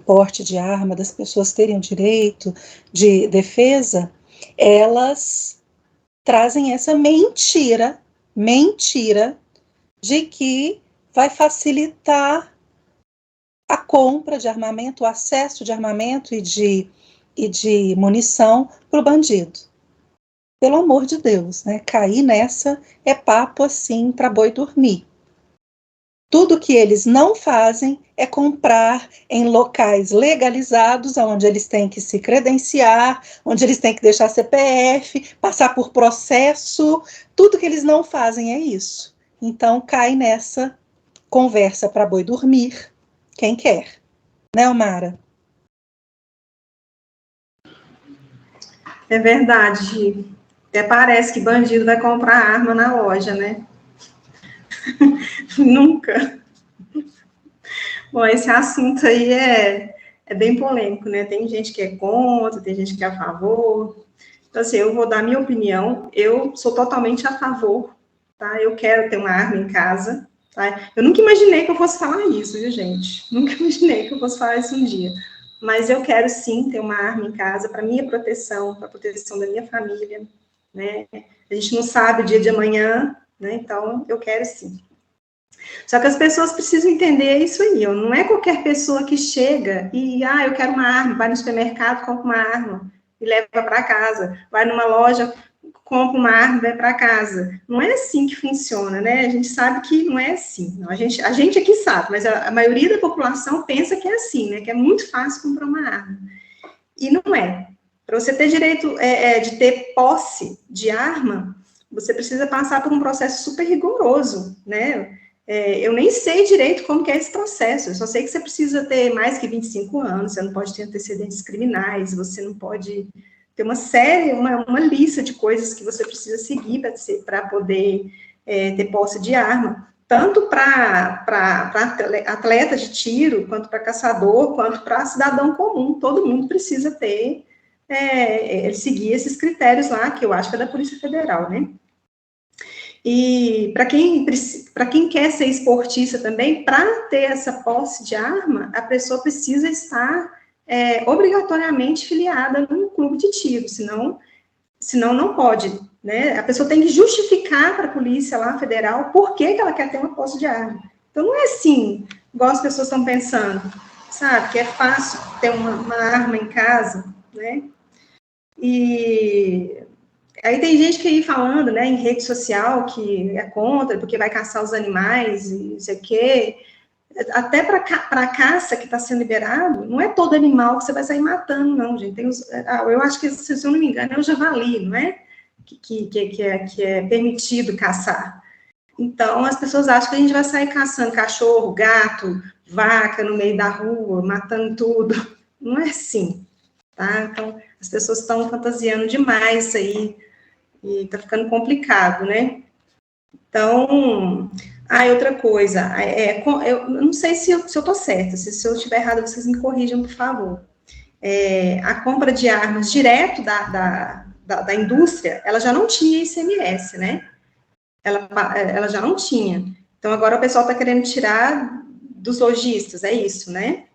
porte de arma, das pessoas terem o direito de defesa, elas trazem essa mentira de que vai facilitar a compra de armamento, o acesso de armamento e de munição para o bandido. Pelo amor de Deus, né? Cair nessa é papo assim para boi dormir. Tudo que eles não fazem é comprar em locais legalizados, onde eles têm que se credenciar, onde eles têm que deixar CPF, passar por processo. Tudo que eles não fazem é isso. Então, cai nessa conversa para boi dormir quem quer. Né, Omara? É verdade. Até parece que bandido vai comprar arma na loja, né? Nunca. Bom, esse assunto aí é bem polêmico, né? Tem gente que é contra, tem gente que é a favor. Então, assim, eu vou dar minha opinião. Eu sou totalmente a favor, tá? Eu quero ter uma arma em casa, tá? Eu nunca imaginei que eu fosse falar isso, viu, gente? Nunca imaginei que eu fosse falar isso um dia. Mas eu quero, sim, ter uma arma em casa para minha proteção, para a proteção da minha família, né? A gente não sabe o dia de amanhã, né? Então, eu quero, sim. Só que as pessoas precisam entender isso aí, ó. Não é qualquer pessoa que chega e, eu quero uma arma, vai no supermercado, compra uma arma e leva para casa. Vai numa loja, compra uma arma e vai para casa. Não é assim que funciona, né? A gente sabe que não é assim. A gente aqui sabe, mas a maioria da população pensa que é assim, né? Que é muito fácil comprar uma arma. E não é. Para você ter direito de ter posse de arma, você precisa passar por um processo super rigoroso, né? Eu nem sei direito como que é esse processo, eu só sei que você precisa ter mais que 25 anos, você não pode ter antecedentes criminais, você não pode ter uma lista de coisas que você precisa seguir para poder ter posse de arma, tanto para atleta de tiro, quanto para caçador, quanto para cidadão comum, todo mundo precisa ter, seguir esses critérios lá, que eu acho que é da Polícia Federal, né? E para quem quer ser esportista também, para ter essa posse de arma, a pessoa precisa estar obrigatoriamente filiada num clube de tiro, senão não pode, né? A pessoa tem que justificar para a polícia lá federal por que ela quer ter uma posse de arma. Então não é assim, igual as pessoas estão pensando, sabe? Que é fácil ter uma arma em casa, né? E aí tem gente que aí falando, né, em rede social que é contra, porque vai caçar os animais e não sei o quê. Até para a caça que está sendo liberado, não é todo animal que você vai sair matando, não, gente. Eu acho que, se eu não me engano, é o javali, não é? Que é permitido caçar. Então, as pessoas acham que a gente vai sair caçando cachorro, gato, vaca no meio da rua, matando tudo. Não é assim, tá? Então, as pessoas estão fantasiando demais isso aí. E tá ficando complicado, né? Então, outra coisa, eu não sei se eu tô certa, se eu estiver errada, vocês me corrijam, por favor. A compra de armas direto da indústria, ela já não tinha ICMS, né? Ela já não tinha. Então, agora o pessoal está querendo tirar dos lojistas, é isso, né?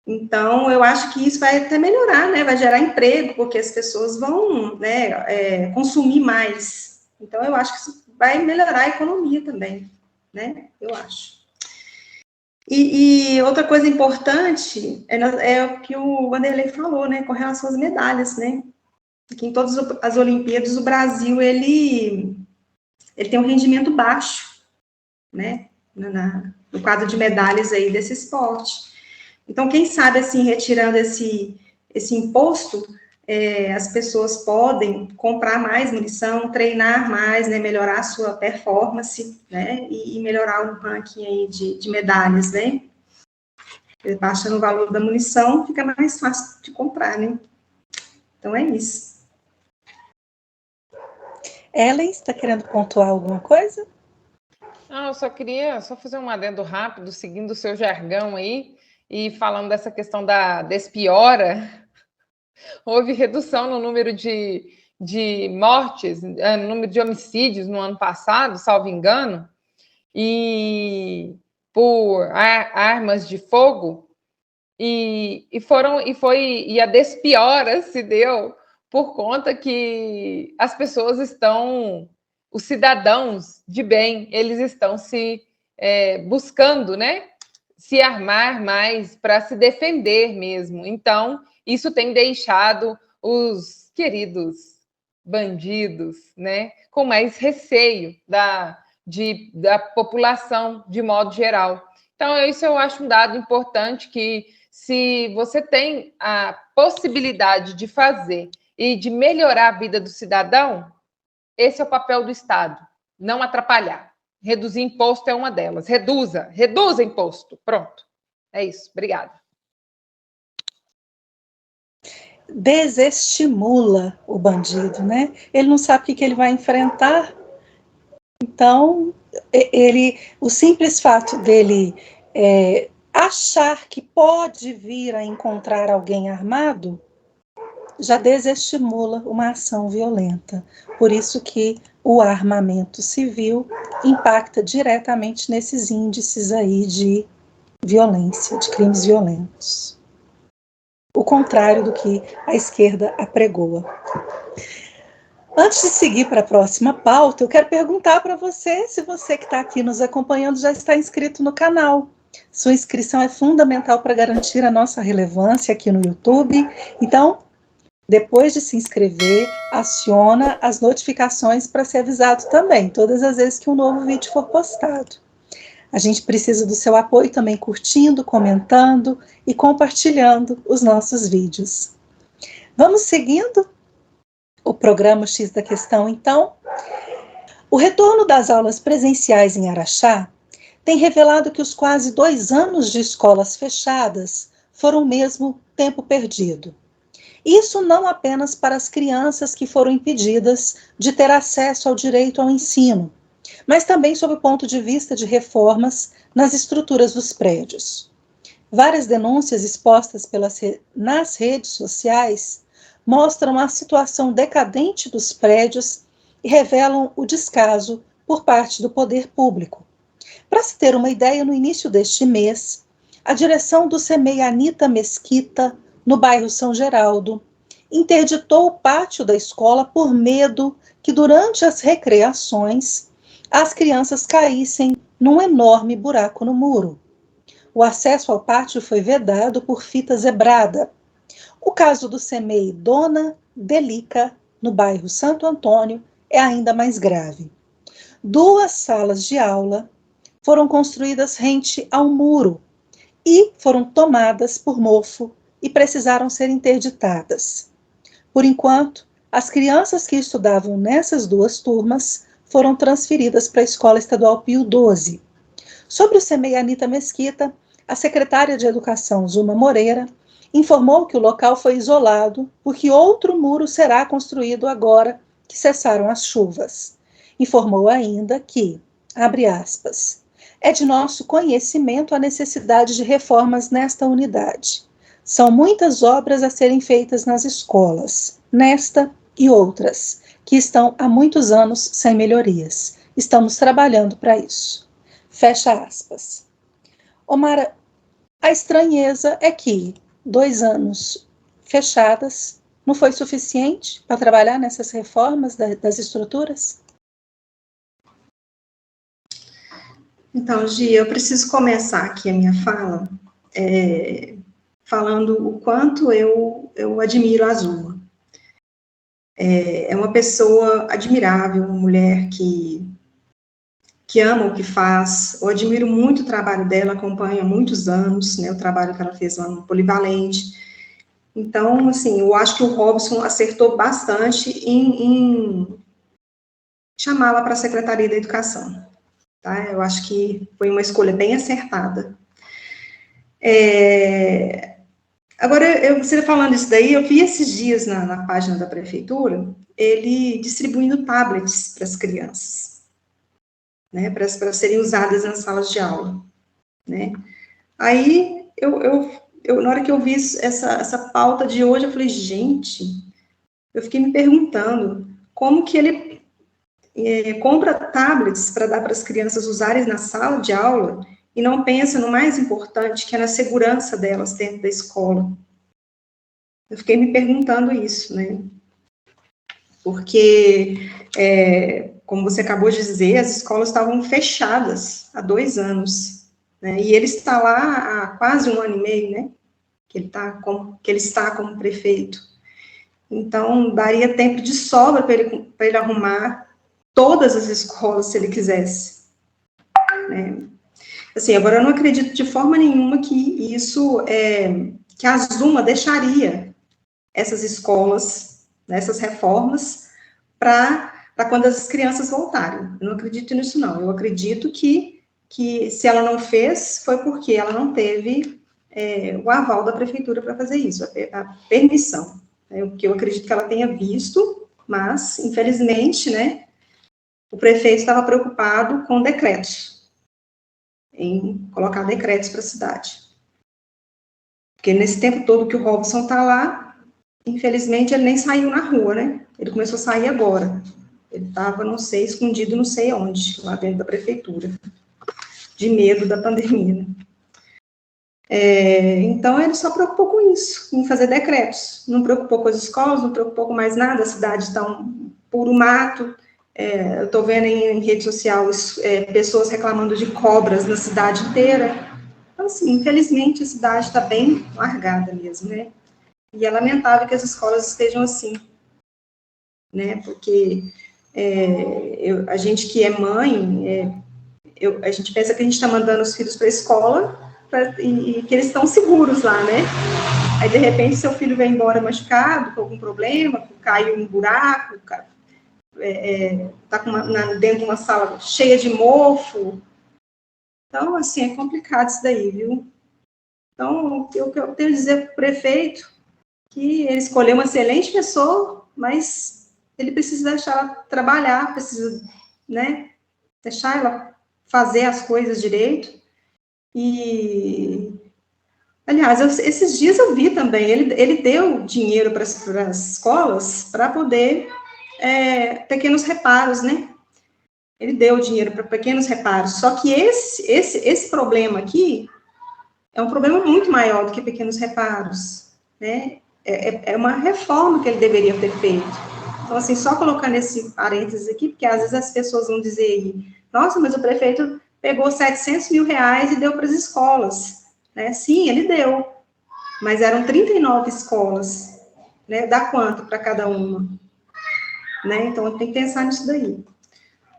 Então, eu acho que isso vai até melhorar, né? Vai gerar emprego, porque as pessoas vão, né, consumir mais. Então, eu acho que isso vai melhorar a economia também, né? Eu acho. E outra coisa importante é o que o Vanderlei falou, né? Com relação às medalhas, né? Que em todas as Olimpíadas, o Brasil, ele tem um rendimento baixo, né? No quadro de medalhas aí desse esporte. Então, quem sabe, assim, retirando esse imposto, as pessoas podem comprar mais munição, treinar mais, né, melhorar a sua performance, né, e melhorar o ranking aí de medalhas, né. Baixando o valor da munição, fica mais fácil de comprar, né. Então, é isso. Ellen, está querendo pontuar alguma coisa? Não, eu só queria fazer um adendo rápido, seguindo o seu jargão aí, e falando dessa questão da despiora, houve redução no número de de mortes, número de homicídios no ano passado, salvo engano, e por armas de fogo, e a despiora se deu por conta que as pessoas estão, os cidadãos de bem, eles estão se buscando, né, se armar mais para se defender mesmo. Então, isso tem deixado os queridos bandidos, né, com mais receio da população de modo geral. Então, isso eu acho um dado importante, que se você tem a possibilidade de fazer e de melhorar a vida do cidadão, esse é o papel do Estado, não atrapalhar. Reduzir imposto é uma delas. Reduza imposto. Pronto. É isso. Obrigada. Desestimula o bandido, né? Ele não sabe o que ele vai enfrentar. Então, o simples fato dele achar que pode vir a encontrar alguém armado já desestimula uma ação violenta. Por isso que o armamento civil impacta diretamente nesses índices aí de violência, de crimes violentos. O contrário do que a esquerda apregoa. Antes de seguir para a próxima pauta, eu quero perguntar para você se você que está aqui nos acompanhando já está inscrito no canal. Sua inscrição é fundamental para garantir a nossa relevância aqui no YouTube. Então, depois de se inscrever, aciona as notificações para ser avisado também, todas as vezes que um novo vídeo for postado. A gente precisa do seu apoio também curtindo, comentando e compartilhando os nossos vídeos. Vamos seguindo o programa X da Questão, então. O retorno das aulas presenciais em Araxá tem revelado que os quase 2 anos de escolas fechadas foram mesmo tempo perdido. Isso não apenas para as crianças que foram impedidas de ter acesso ao direito ao ensino, mas também sob o ponto de vista de reformas nas estruturas dos prédios. Várias denúncias expostas nas redes sociais mostram a situação decadente dos prédios e revelam o descaso por parte do poder público. Para se ter uma ideia, no início deste mês, a direção do CEMEI Anita Mesquita, no bairro São Geraldo, interditou o pátio da escola por medo que, durante as recreações, as crianças caíssem num enorme buraco no muro. O acesso ao pátio foi vedado por fita zebrada. O caso do CEMEI Dona Delica, no bairro Santo Antônio, é ainda mais grave. 2 salas de aula foram construídas rente ao muro e foram tomadas por mofo e precisaram ser interditadas. Por enquanto, as crianças que estudavam nessas 2 turmas foram transferidas para a Escola Estadual Pio XII. Sobre o CEMEI Anita Mesquita, a secretária de Educação, Zuma Moreira, informou que o local foi isolado porque outro muro será construído agora que cessaram as chuvas. Informou ainda que, abre aspas, é de nosso conhecimento a necessidade de reformas nesta unidade. São muitas obras a serem feitas nas escolas, nesta e outras, que estão há muitos anos sem melhorias. Estamos trabalhando para isso. Fecha aspas. Omara, a estranheza é que 2 anos fechadas não foi suficiente para trabalhar nessas reformas das estruturas? Então, Gia, eu preciso começar aqui a minha fala falando o quanto eu admiro a Zuma. É uma pessoa admirável, uma mulher que ama o que faz. Eu admiro muito o trabalho dela, acompanho há muitos anos, né, o trabalho que ela fez lá no Polivalente. Então, assim, eu acho que o Robson acertou bastante em chamá-la para a Secretaria da Educação. Tá? Eu acho que foi uma escolha bem acertada. Agora, você falando isso daí, eu vi esses dias na página da prefeitura, ele distribuindo tablets para as crianças, né, para serem usadas nas salas de aula, né. Aí, na hora que eu vi essa pauta de hoje, eu falei, gente, eu fiquei me perguntando como que ele compra tablets para dar para as crianças usarem na sala de aula e não pensa no mais importante, que é na segurança delas dentro da escola. Eu fiquei me perguntando isso, né? Porque, como você acabou de dizer, as escolas estavam fechadas há 2 anos, né? E ele está lá há quase 1 ano e meio, né? Que ele está como prefeito. Então, daria tempo de sobra para ele arrumar todas as escolas, se ele quisesse. Né? Assim, agora, eu não acredito de forma nenhuma que que a Zuma deixaria essas escolas, né, essas reformas, para quando as crianças voltarem. Eu não acredito nisso, não. Eu acredito que se ela não fez, foi porque ela não teve o aval da prefeitura para fazer isso, a permissão. Que eu acredito que ela tenha visto, mas, infelizmente, né, o prefeito estava preocupado com decretos, em colocar decretos para a cidade. Porque nesse tempo todo que o Robson está lá, infelizmente, ele nem saiu na rua, né? Ele começou a sair agora. Ele estava, não sei, escondido não sei onde, lá dentro da prefeitura, de medo da pandemia, né? Então, ele só preocupou com isso, em fazer decretos. Não preocupou com as escolas, não preocupou com mais nada, a cidade está um puro mato. Eu estou vendo em rede social pessoas reclamando de cobras na cidade inteira. Então, assim, infelizmente, a cidade está bem largada mesmo, né? E é lamentável que as escolas estejam assim, né? Porque a gente que é mãe, a gente pensa que a gente está mandando os filhos para a escola e que eles estão seguros lá, né? Aí, de repente, seu filho vem embora machucado, com algum problema, caiu em um buraco, está dentro de uma sala cheia de mofo. Então, assim, é complicado isso daí, viu? Então, o que eu tenho a dizer para o prefeito, que ele escolheu uma excelente pessoa, mas ele precisa deixar ela trabalhar, precisa, né, deixar ela fazer as coisas direito. E, aliás, esses dias eu vi também, ele deu dinheiro para as escolas para poder pequenos reparos, né? Ele deu dinheiro para pequenos reparos. Só que esse problema aqui é um problema muito maior do que pequenos reparos, né? É uma reforma que ele deveria ter feito. Então, assim, só colocando esse parênteses aqui, porque às vezes as pessoas vão dizer aí, nossa, mas o prefeito pegou 700 mil reais e deu para as escolas, né? Sim, ele deu, mas eram 39 escolas, né? Dá quanto para cada uma? Né? Então, tem que pensar nisso daí.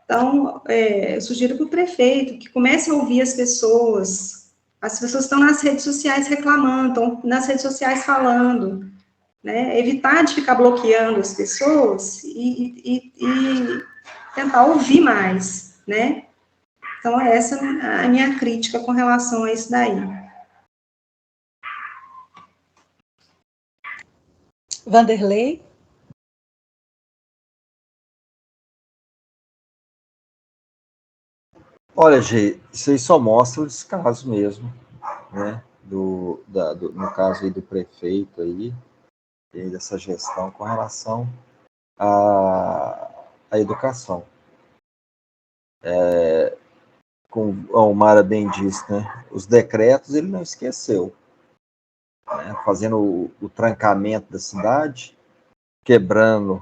Então, eu sugiro para o prefeito que comece a ouvir as pessoas estão nas redes sociais reclamando, estão nas redes sociais falando, né? Evitar de ficar bloqueando as pessoas e tentar ouvir mais, né? Então, essa é a minha crítica com relação a isso daí. Vanderlei? Olha, Gê, isso aí só mostra o descaso mesmo, né? No caso aí do prefeito aí, e dessa gestão com relação à educação. Como a Mara bem disse, né? Os decretos ele não esqueceu, né? Fazendo o trancamento da cidade, quebrando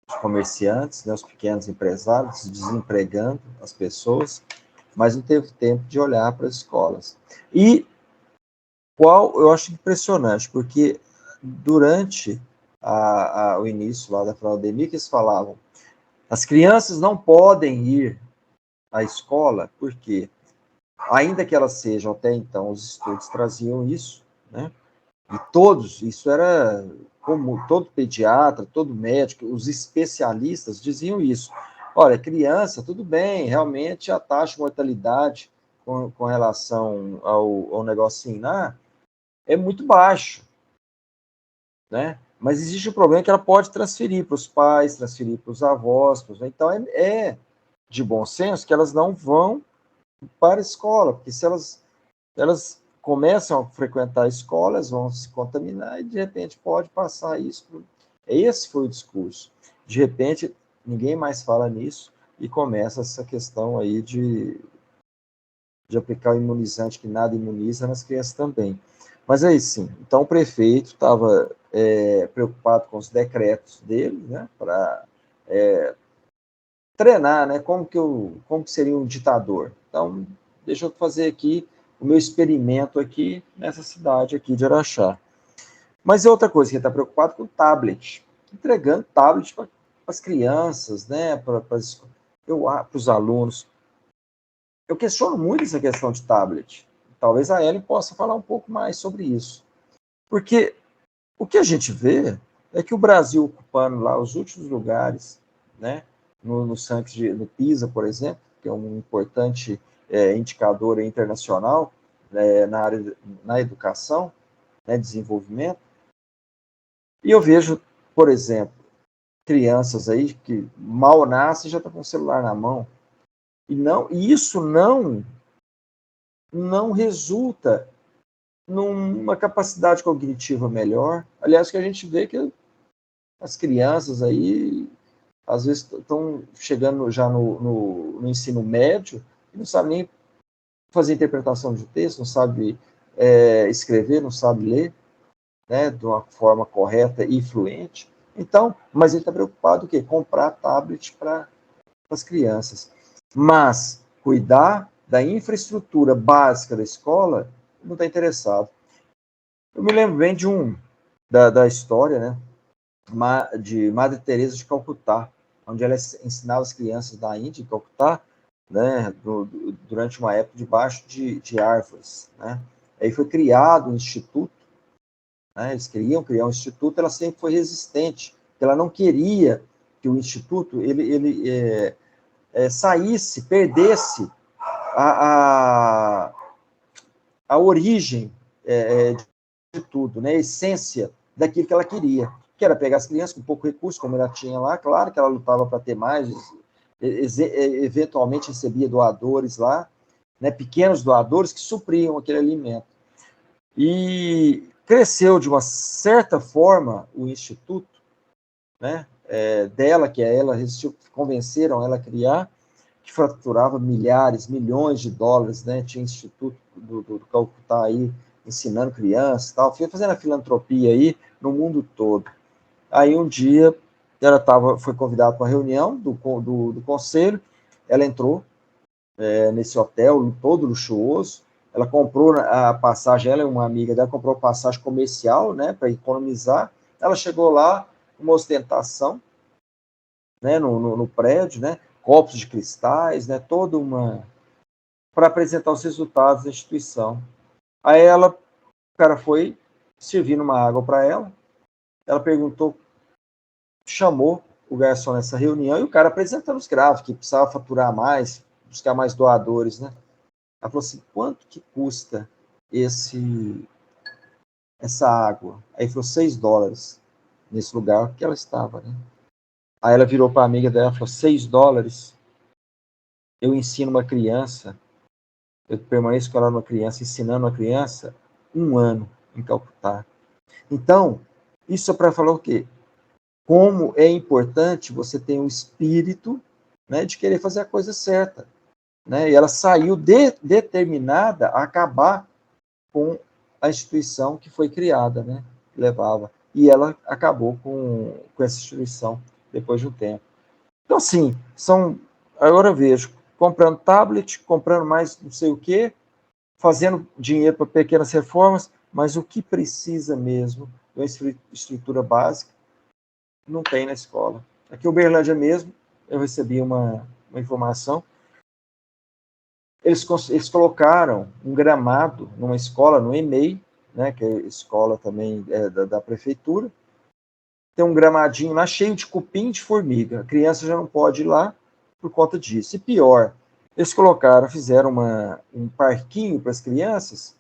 os comerciantes, né? Os pequenos empresários, desempregando as pessoas, mas não teve tempo de olhar para as escolas. E eu acho impressionante, porque durante o início lá da pandemia, que eles falavam, as crianças não podem ir à escola, porque, ainda que elas sejam, até então, os estudos traziam isso, né? E isso era como todo pediatra, todo médico, os especialistas diziam isso. Olha, criança, tudo bem, realmente a taxa de mortalidade com relação ao negócio ensinar é muito baixo, né? Mas existe um problema que ela pode transferir para os pais, transferir para os avós, então é de bom senso que elas não vão para a escola, porque se elas começam a frequentar a escola, elas vão se contaminar e de repente pode passar isso Esse foi o discurso. De repente, ninguém mais fala nisso e começa essa questão aí de aplicar o imunizante que nada imuniza nas crianças também. Mas aí sim, então o prefeito estava preocupado com os decretos dele, né, para treinar, né, como que seria um ditador. Então, deixa eu fazer aqui o meu experimento aqui nessa cidade aqui de Araxá. Mas é outra coisa, que ele está preocupado com o tablet, entregando tablet para as crianças, né, para os alunos. Eu questiono muito essa questão de tablet. Talvez a Ellen possa falar um pouco mais sobre isso. Porque o que a gente vê é que o Brasil ocupando lá os últimos lugares, né, no PISA, por exemplo, que é um importante indicador internacional na educação, né, desenvolvimento. E eu vejo, por exemplo, crianças aí que mal nascem já estão com o celular na mão. E isso não resulta numa capacidade cognitiva melhor. Aliás, que a gente vê que as crianças aí, às vezes, estão chegando já no ensino médio e não sabem nem fazer interpretação de texto, não sabe escrever, não sabe ler, né, de uma forma correta e fluente. Então, mas ele está preocupado o quê? Comprar tablet para as crianças. Mas cuidar da infraestrutura básica da escola, não está interessado. Eu me lembro bem da história, né, de Madre Teresa de Calcutá, onde ela ensinava as crianças da Índia, em Calcutá, né, durante uma época debaixo de árvores, né. Aí foi criado um instituto, né, eles queriam criar um instituto, ela sempre foi resistente, ela não queria que o instituto saísse, perdesse a origem de tudo, né, a essência daquilo que ela queria, que era pegar as crianças com pouco recurso, como ela tinha lá, claro que ela lutava para ter mais, eventualmente recebia doadores lá, né, pequenos doadores que supriam aquele alimento. E cresceu de uma certa forma o instituto, né, dela, que ela resistiu, convenceram ela a criar, que faturava milhares, milhões de dólares, né, tinha instituto do Calcutá aí, ensinando crianças e tal, fazendo a filantropia aí no mundo todo. Aí um dia ela foi convidada para uma reunião do conselho, ela entrou nesse hotel todo luxuoso, ela comprou a passagem, ela e uma amiga dela comprou a passagem comercial, né, para economizar. Ela chegou lá, uma ostentação, né, no prédio, né, copos de cristais, né, toda para apresentar os resultados da instituição. Aí o cara foi servindo uma água para ela, ela perguntou, chamou o garçom nessa reunião e o cara apresentando os gráficos, que precisava faturar mais, buscar mais doadores, né? Ela falou assim, quanto que custa essa água? Aí falou, $6 nesse lugar que ela estava, né? Aí ela virou para a amiga dela e falou, $6? Eu ensino uma criança, eu permaneço com ela uma criança, ensinando uma criança 1 ano em Calcutá. Então, isso é para falar o quê? Como é importante você ter um espírito, né, de querer fazer a coisa certa. Né? E ela saiu determinada a acabar com a instituição que foi criada, né, que levava. E ela acabou com essa instituição depois de um tempo. Então, assim, agora eu vejo, comprando tablet, comprando mais não sei o quê, fazendo dinheiro para pequenas reformas, mas o que precisa mesmo de uma estrutura básica não tem na escola. Aqui em Uberlândia mesmo, eu recebi uma informação, eles colocaram um gramado numa escola, no EMEI, né, que é escola também da prefeitura, tem um gramadinho lá cheio de cupim de formiga, a criança já não pode ir lá por conta disso. E pior, eles fizeram um parquinho para as crianças,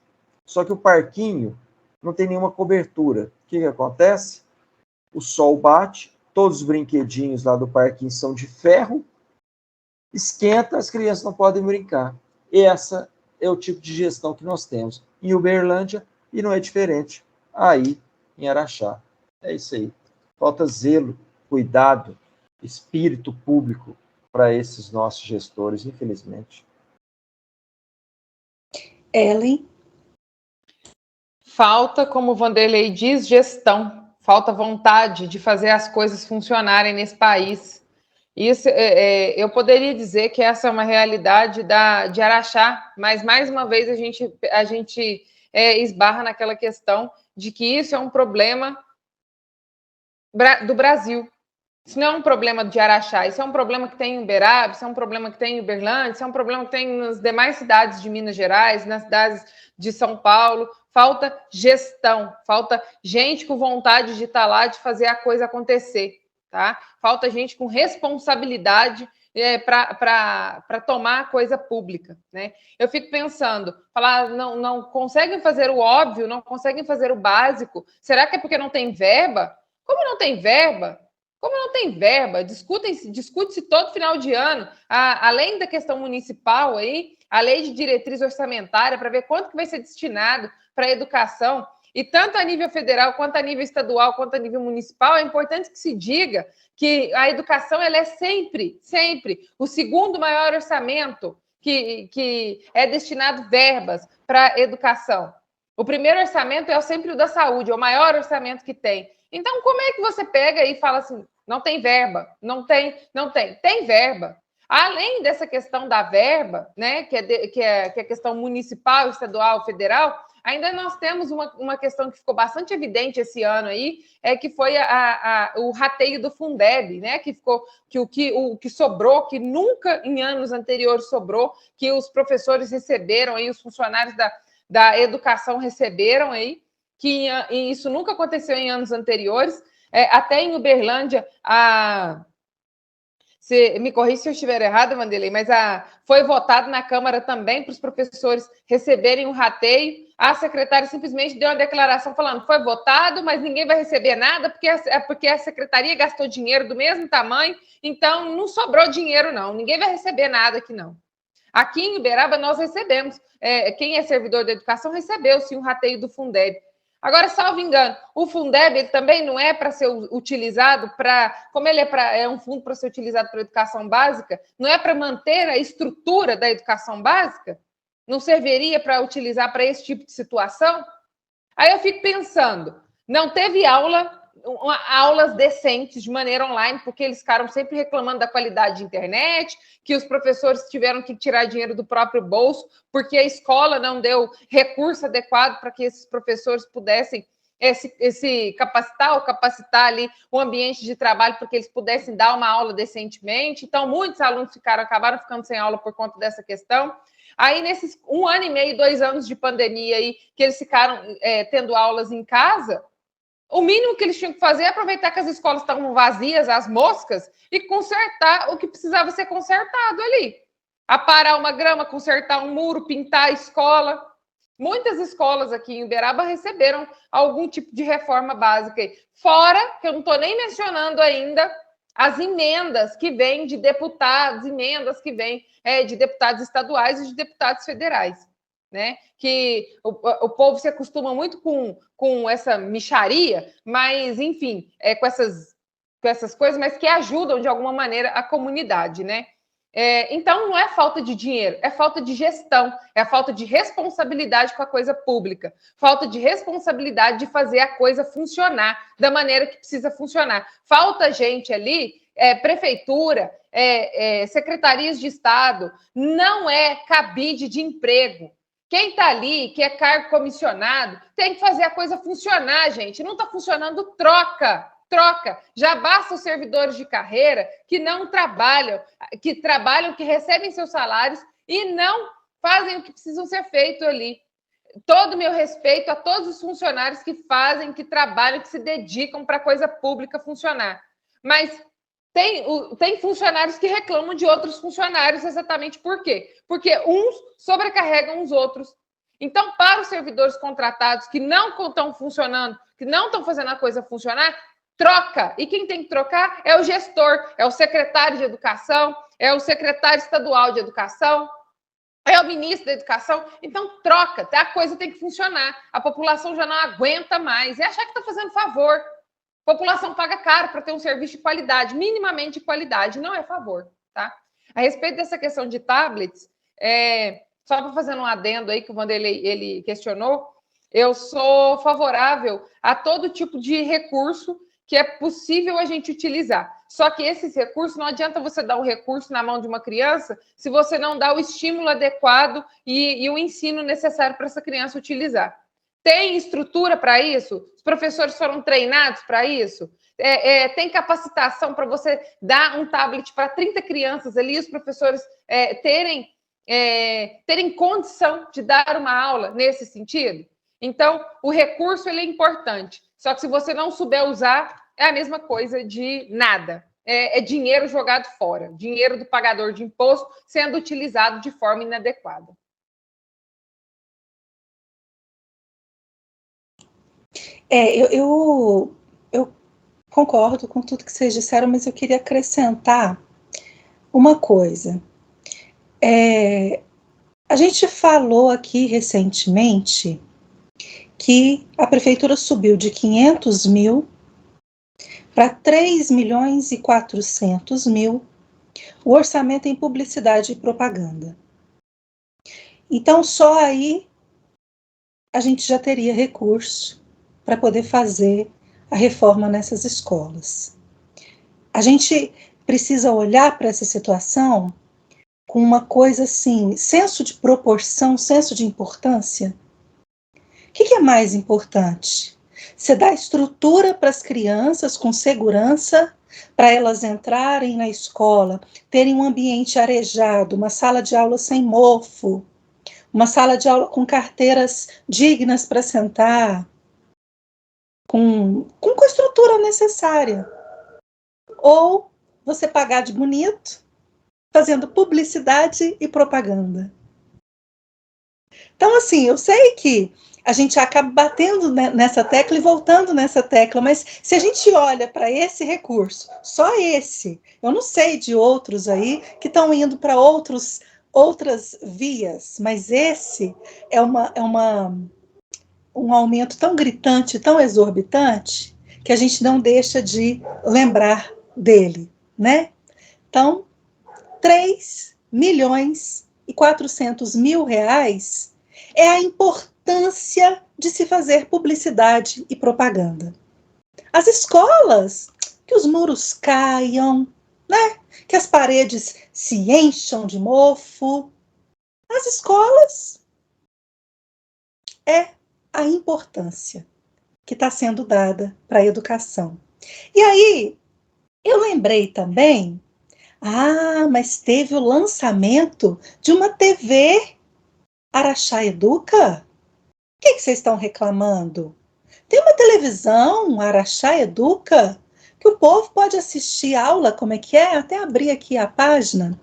só que o parquinho não tem nenhuma cobertura. O que acontece? O sol bate, todos os brinquedinhos lá do parquinho são de ferro, esquenta, as crianças não podem brincar. Essa é o tipo de gestão que nós temos em Uberlândia e não é diferente aí em Araxá. É isso aí. falta zelo, cuidado, espírito público para esses nossos gestores, infelizmente. Ellen? Falta, como o Vanderlei diz, gestão. Falta vontade de fazer as coisas funcionarem nesse país. Isso, eu poderia dizer que essa é uma realidade de Araxá, mas, mais uma vez, a gente esbarra naquela questão de que isso é um problema do Brasil. Isso não é um problema de Araxá, isso é um problema que tem em Uberaba, isso é um problema que tem em Uberlândia, isso é um problema que tem nas demais cidades de Minas Gerais, nas cidades de São Paulo. Falta gestão, falta gente com vontade de estar lá, de fazer a coisa acontecer, tá? Falta gente com responsabilidade para tomar a coisa pública, né? Eu fico pensando, falar, não conseguem fazer o óbvio, não conseguem fazer o básico, será que é porque não tem verba? Como não tem verba? Como não tem verba, discute-se todo final de ano, além da questão municipal aí, a lei de diretriz orçamentária para ver quanto que vai ser destinado para a educação, e tanto a nível federal, quanto a nível estadual, quanto a nível municipal, é importante que se diga que a educação ela é sempre o segundo maior orçamento que é destinado verbas para a educação. O primeiro orçamento é sempre o da saúde, é o maior orçamento que tem. Então, como é que você pega e fala assim, não tem verba, não tem, tem verba. Além dessa questão da verba, né, que é a questão municipal, estadual, federal, ainda nós temos uma questão que ficou bastante evidente esse ano aí, que foi o rateio do Fundeb, né, que ficou o que sobrou, que nunca em anos anteriores sobrou, que os professores receberam aí, os funcionários da educação receberam aí, que isso nunca aconteceu em anos anteriores. Até em Uberlândia, me corrija se eu estiver errado, Vanderlei, mas foi votado na Câmara também para os professores receberem um rateio. A secretária simplesmente deu uma declaração falando, foi votado, mas ninguém vai receber nada, porque a secretaria gastou dinheiro do mesmo tamanho, então não sobrou dinheiro, não. Ninguém vai receber nada aqui, não. Aqui em Uberaba, nós recebemos. Quem é servidor da educação recebeu, sim, um rateio do Fundeb. Agora, salvo engano, o Fundeb ele também não é para ser utilizado como ele é um fundo para ser utilizado para a educação básica, não é para manter a estrutura da educação básica? Não serviria para utilizar para esse tipo de situação? Aí eu fico pensando, não teve aulas decentes de maneira online, porque eles ficaram sempre reclamando da qualidade de internet, que os professores tiveram que tirar dinheiro do próprio bolso, porque a escola não deu recurso adequado para que esses professores pudessem se capacitar ou capacitar ali o ambiente de trabalho para que eles pudessem dar uma aula decentemente. Então, muitos alunos acabaram ficando sem aula por conta dessa questão. Aí, nesses 1 ano e meio, 2 anos de pandemia aí, que eles ficaram tendo aulas em casa, o mínimo que eles tinham que fazer é aproveitar que as escolas estavam vazias, as moscas, e consertar o que precisava ser consertado ali. Aparar uma grama, consertar um muro, pintar a escola. Muitas escolas aqui em Uberaba receberam algum tipo de reforma básica. Fora, que eu não estou nem mencionando ainda, as emendas que vêm de deputados, emendas que vêm de deputados estaduais e de deputados federais. Né? Que o povo se acostuma muito com essa mixaria, mas, enfim, com essas coisas, mas que ajudam, de alguma maneira, a comunidade, né? Então, não é falta de dinheiro, é falta de gestão, é a falta de responsabilidade com a coisa pública, falta de responsabilidade de fazer a coisa funcionar da maneira que precisa funcionar. Falta gente ali, prefeitura, secretarias de Estado, não é cabide de emprego. Quem está ali, que é cargo comissionado, tem que fazer a coisa funcionar, gente. Não está funcionando, troca. Já basta os servidores de carreira que não trabalham, que recebem seus salários e não fazem o que precisam ser feito ali. Todo o meu respeito a todos os funcionários que fazem, que trabalham, que se dedicam para a coisa pública funcionar. Mas tem funcionários que reclamam de outros funcionários, exatamente por quê? Porque uns sobrecarregam os outros. Então, para os servidores contratados que não estão funcionando, que não estão fazendo a coisa funcionar, troca. E quem tem que trocar é o gestor, é o secretário de educação, é o secretário estadual de educação, é o ministro da educação. Então, troca, a coisa tem que funcionar. A população já não aguenta mais. E achar que está fazendo favor. A população paga caro para ter um serviço de qualidade, minimamente de qualidade, não é favor, tá? A respeito dessa questão de tablets, só para fazer um adendo aí que o Vanderlei ele questionou, eu sou favorável a todo tipo de recurso que é possível a gente utilizar. Só que esses recursos, não adianta você dar o recurso na mão de uma criança se você não dá o estímulo adequado e o ensino necessário para essa criança utilizar. Tem estrutura para isso? Os professores foram treinados para isso? Tem capacitação para você dar um tablet para 30 crianças ali, os professores terem condição de dar uma aula nesse sentido? Então, o recurso ele é importante. Só que se você não souber usar, é a mesma coisa de nada. É dinheiro jogado fora, dinheiro do pagador de imposto sendo utilizado de forma inadequada. Eu concordo com tudo que vocês disseram, mas eu queria acrescentar uma coisa. A gente falou aqui recentemente que a prefeitura subiu de 500 mil para 3.400.000 o orçamento em publicidade e propaganda. Então, só aí a gente já teria recurso para poder fazer a reforma nessas escolas. A gente precisa olhar para essa situação com uma coisa assim, senso de proporção, senso de importância. O que é mais importante? Você dá estrutura para as crianças com segurança, para elas entrarem na escola, terem um ambiente arejado, uma sala de aula sem mofo, uma sala de aula com carteiras dignas para sentar, com a estrutura necessária. Ou você pagar de bonito, fazendo publicidade e propaganda. Então, assim, eu sei que a gente acaba batendo nessa tecla e voltando nessa tecla, mas se a gente olha para esse recurso, só esse, eu não sei de outros aí que estão indo para outras vias, mas esse é um aumento tão gritante, tão exorbitante, que a gente não deixa de lembrar dele, né? Então, 3.400.000 reais é a importância de se fazer publicidade e propaganda. As escolas, que os muros caiam, né? Que as paredes se encham de mofo. As escolas é a importância que está sendo dada para a educação. E aí, eu lembrei também, mas teve o lançamento de uma TV Araxá Educa? O que vocês estão reclamando? Tem uma televisão, Araxá Educa, que o povo pode assistir aula, como é que é? Até abrir aqui a página.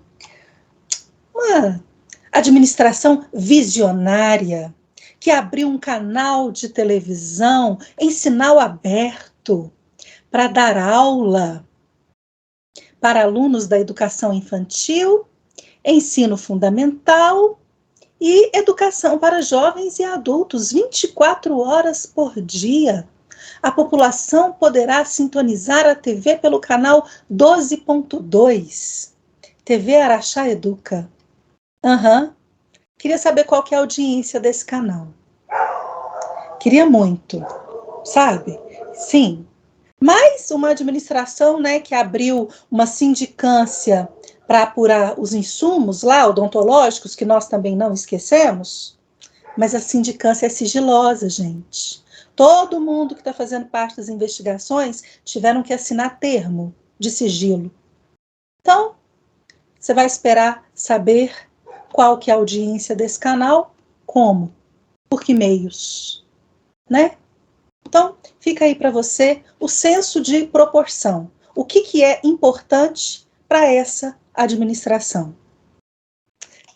Uma administração visionária, que abriu um canal de televisão em sinal aberto para dar aula para alunos da educação infantil, ensino fundamental e educação para jovens e adultos, 24 horas por dia. A população poderá sintonizar a TV pelo canal 12.2, TV Araxá Educa. Queria saber qual que é a audiência desse canal. Queria muito, sabe? Sim. Mais uma administração, né, que abriu uma sindicância para apurar os insumos lá, odontológicos, que nós também não esquecemos, mas a sindicância é sigilosa, gente. Todo mundo que está fazendo parte das investigações tiveram que assinar termo de sigilo. Então, você vai esperar saber qual que é a audiência desse canal? Como? Por que meios? Né? Então, fica aí para você o senso de proporção. O que é importante para essa administração.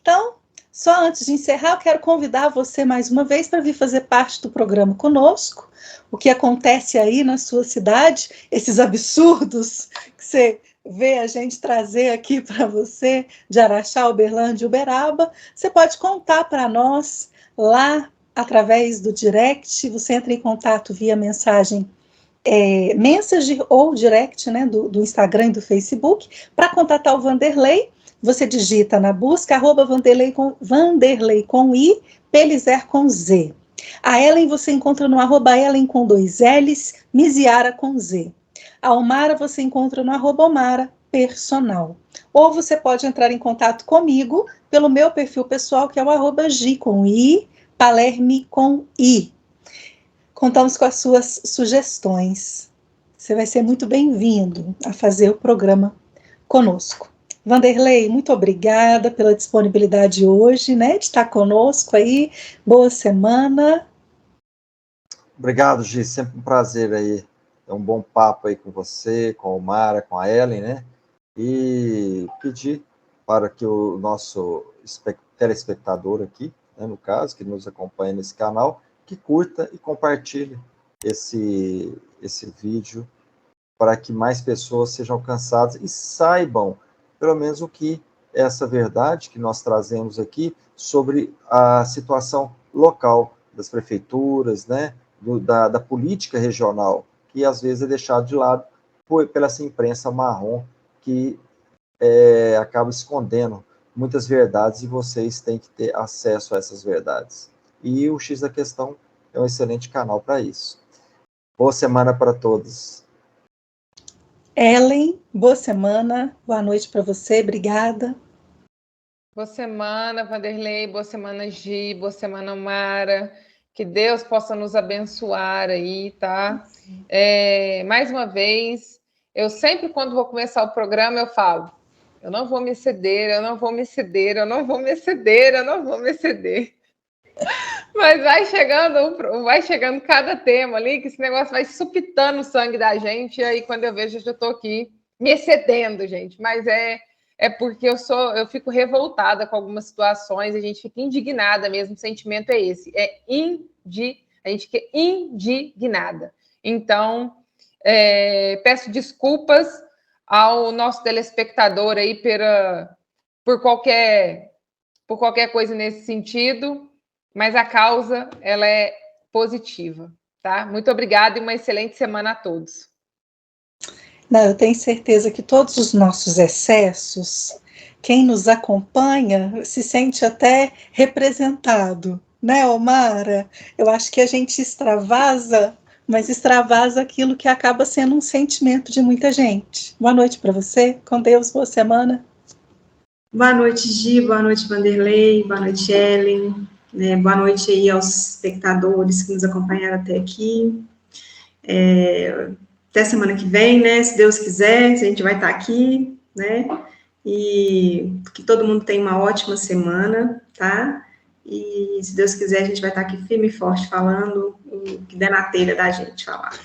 Então, só antes de encerrar, eu quero convidar você mais uma vez para vir fazer parte do programa conosco. O que acontece aí na sua cidade, esses absurdos que você vê a gente trazer aqui para você, de Araxá, Uberlândia e Uberaba, você pode contar para nós lá através do direct, você entra em contato via mensagem mensagem ou direct, né, do Instagram e do Facebook. Para contatar o Vanderlei, você digita na busca @Vanderlei com I, Pelizer com Z. A Ellen você encontra no @Ellen com 2 L's, Miziara com Z. A Omara você encontra no @Omara Personal. Ou você pode entrar em contato comigo pelo meu perfil pessoal, que é o @Gi com I, Palerme com I. Contamos com as suas sugestões. Você vai ser muito bem-vindo a fazer o programa conosco. Vanderlei, muito obrigada pela disponibilidade hoje, né, de estar conosco aí. Boa semana. Obrigado, Gi. Sempre um prazer aí. É um bom papo aí com você, com a Omara, com a Ellen, né? E pedir para que o nosso telespectador aqui, né, no caso, que nos acompanha nesse canal, que curta e compartilhe esse vídeo para que mais pessoas sejam alcançadas e saibam, pelo menos, o que é essa verdade que nós trazemos aqui sobre a situação local das prefeituras, né, da política regional, que às vezes é deixado de lado pela essa imprensa marrom que acaba escondendo muitas verdades e vocês têm que ter acesso a essas verdades. E o X da Questão é um excelente canal para isso. Boa semana para todos. Ellen, boa semana, boa noite para você, obrigada. Boa semana, Vanderlei, boa semana, Gi, boa semana, Mara. Que Deus possa nos abençoar aí, tá? Mais uma vez, eu sempre, quando vou começar o programa, eu falo, eu não vou me exceder, eu não vou me exceder, eu não vou me exceder, eu não vou me exceder. Mas vai chegando cada tema ali, que esse negócio vai supitando o sangue da gente, e aí quando eu vejo, eu já estou aqui me excedendo, gente. Mas é porque eu fico revoltada com algumas situações, a gente fica indignada mesmo, o sentimento é esse, a gente fica indignada. Então, peço desculpas ao nosso telespectador aí por qualquer coisa nesse sentido, mas a causa, ela é positiva, tá? Muito obrigada e uma excelente semana a todos. Não, eu tenho certeza que todos os nossos excessos, quem nos acompanha se sente até representado, né, Omara? Eu acho que a gente extravasa, mas extravasa aquilo que acaba sendo um sentimento de muita gente. Boa noite para você, com Deus, boa semana. Boa noite, Gi, boa noite, Vanderlei, boa noite, Ellen, boa noite aí aos espectadores que nos acompanharam até aqui. Até semana que vem, né? Se Deus quiser, a gente vai estar aqui, né? E que todo mundo tenha uma ótima semana, tá? E se Deus quiser, a gente vai estar aqui firme e forte falando o que der na telha da gente falar.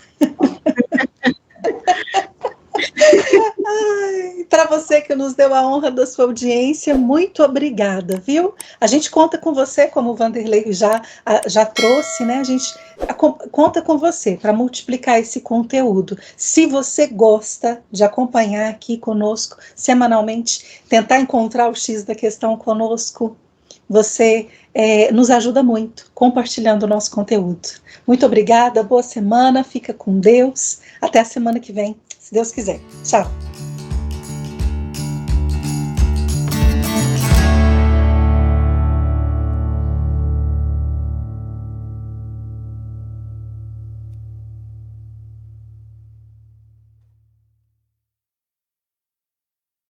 Para você que nos deu a honra da sua audiência, muito obrigada, viu? A gente conta com você, como o Vanderlei já trouxe, né? A gente conta com você para multiplicar esse conteúdo. Se você gosta de acompanhar aqui conosco semanalmente, tentar encontrar o X da Questão conosco, você nos ajuda muito compartilhando o nosso conteúdo. Muito obrigada, boa semana, fica com Deus. Até a semana que vem, se Deus quiser. Tchau.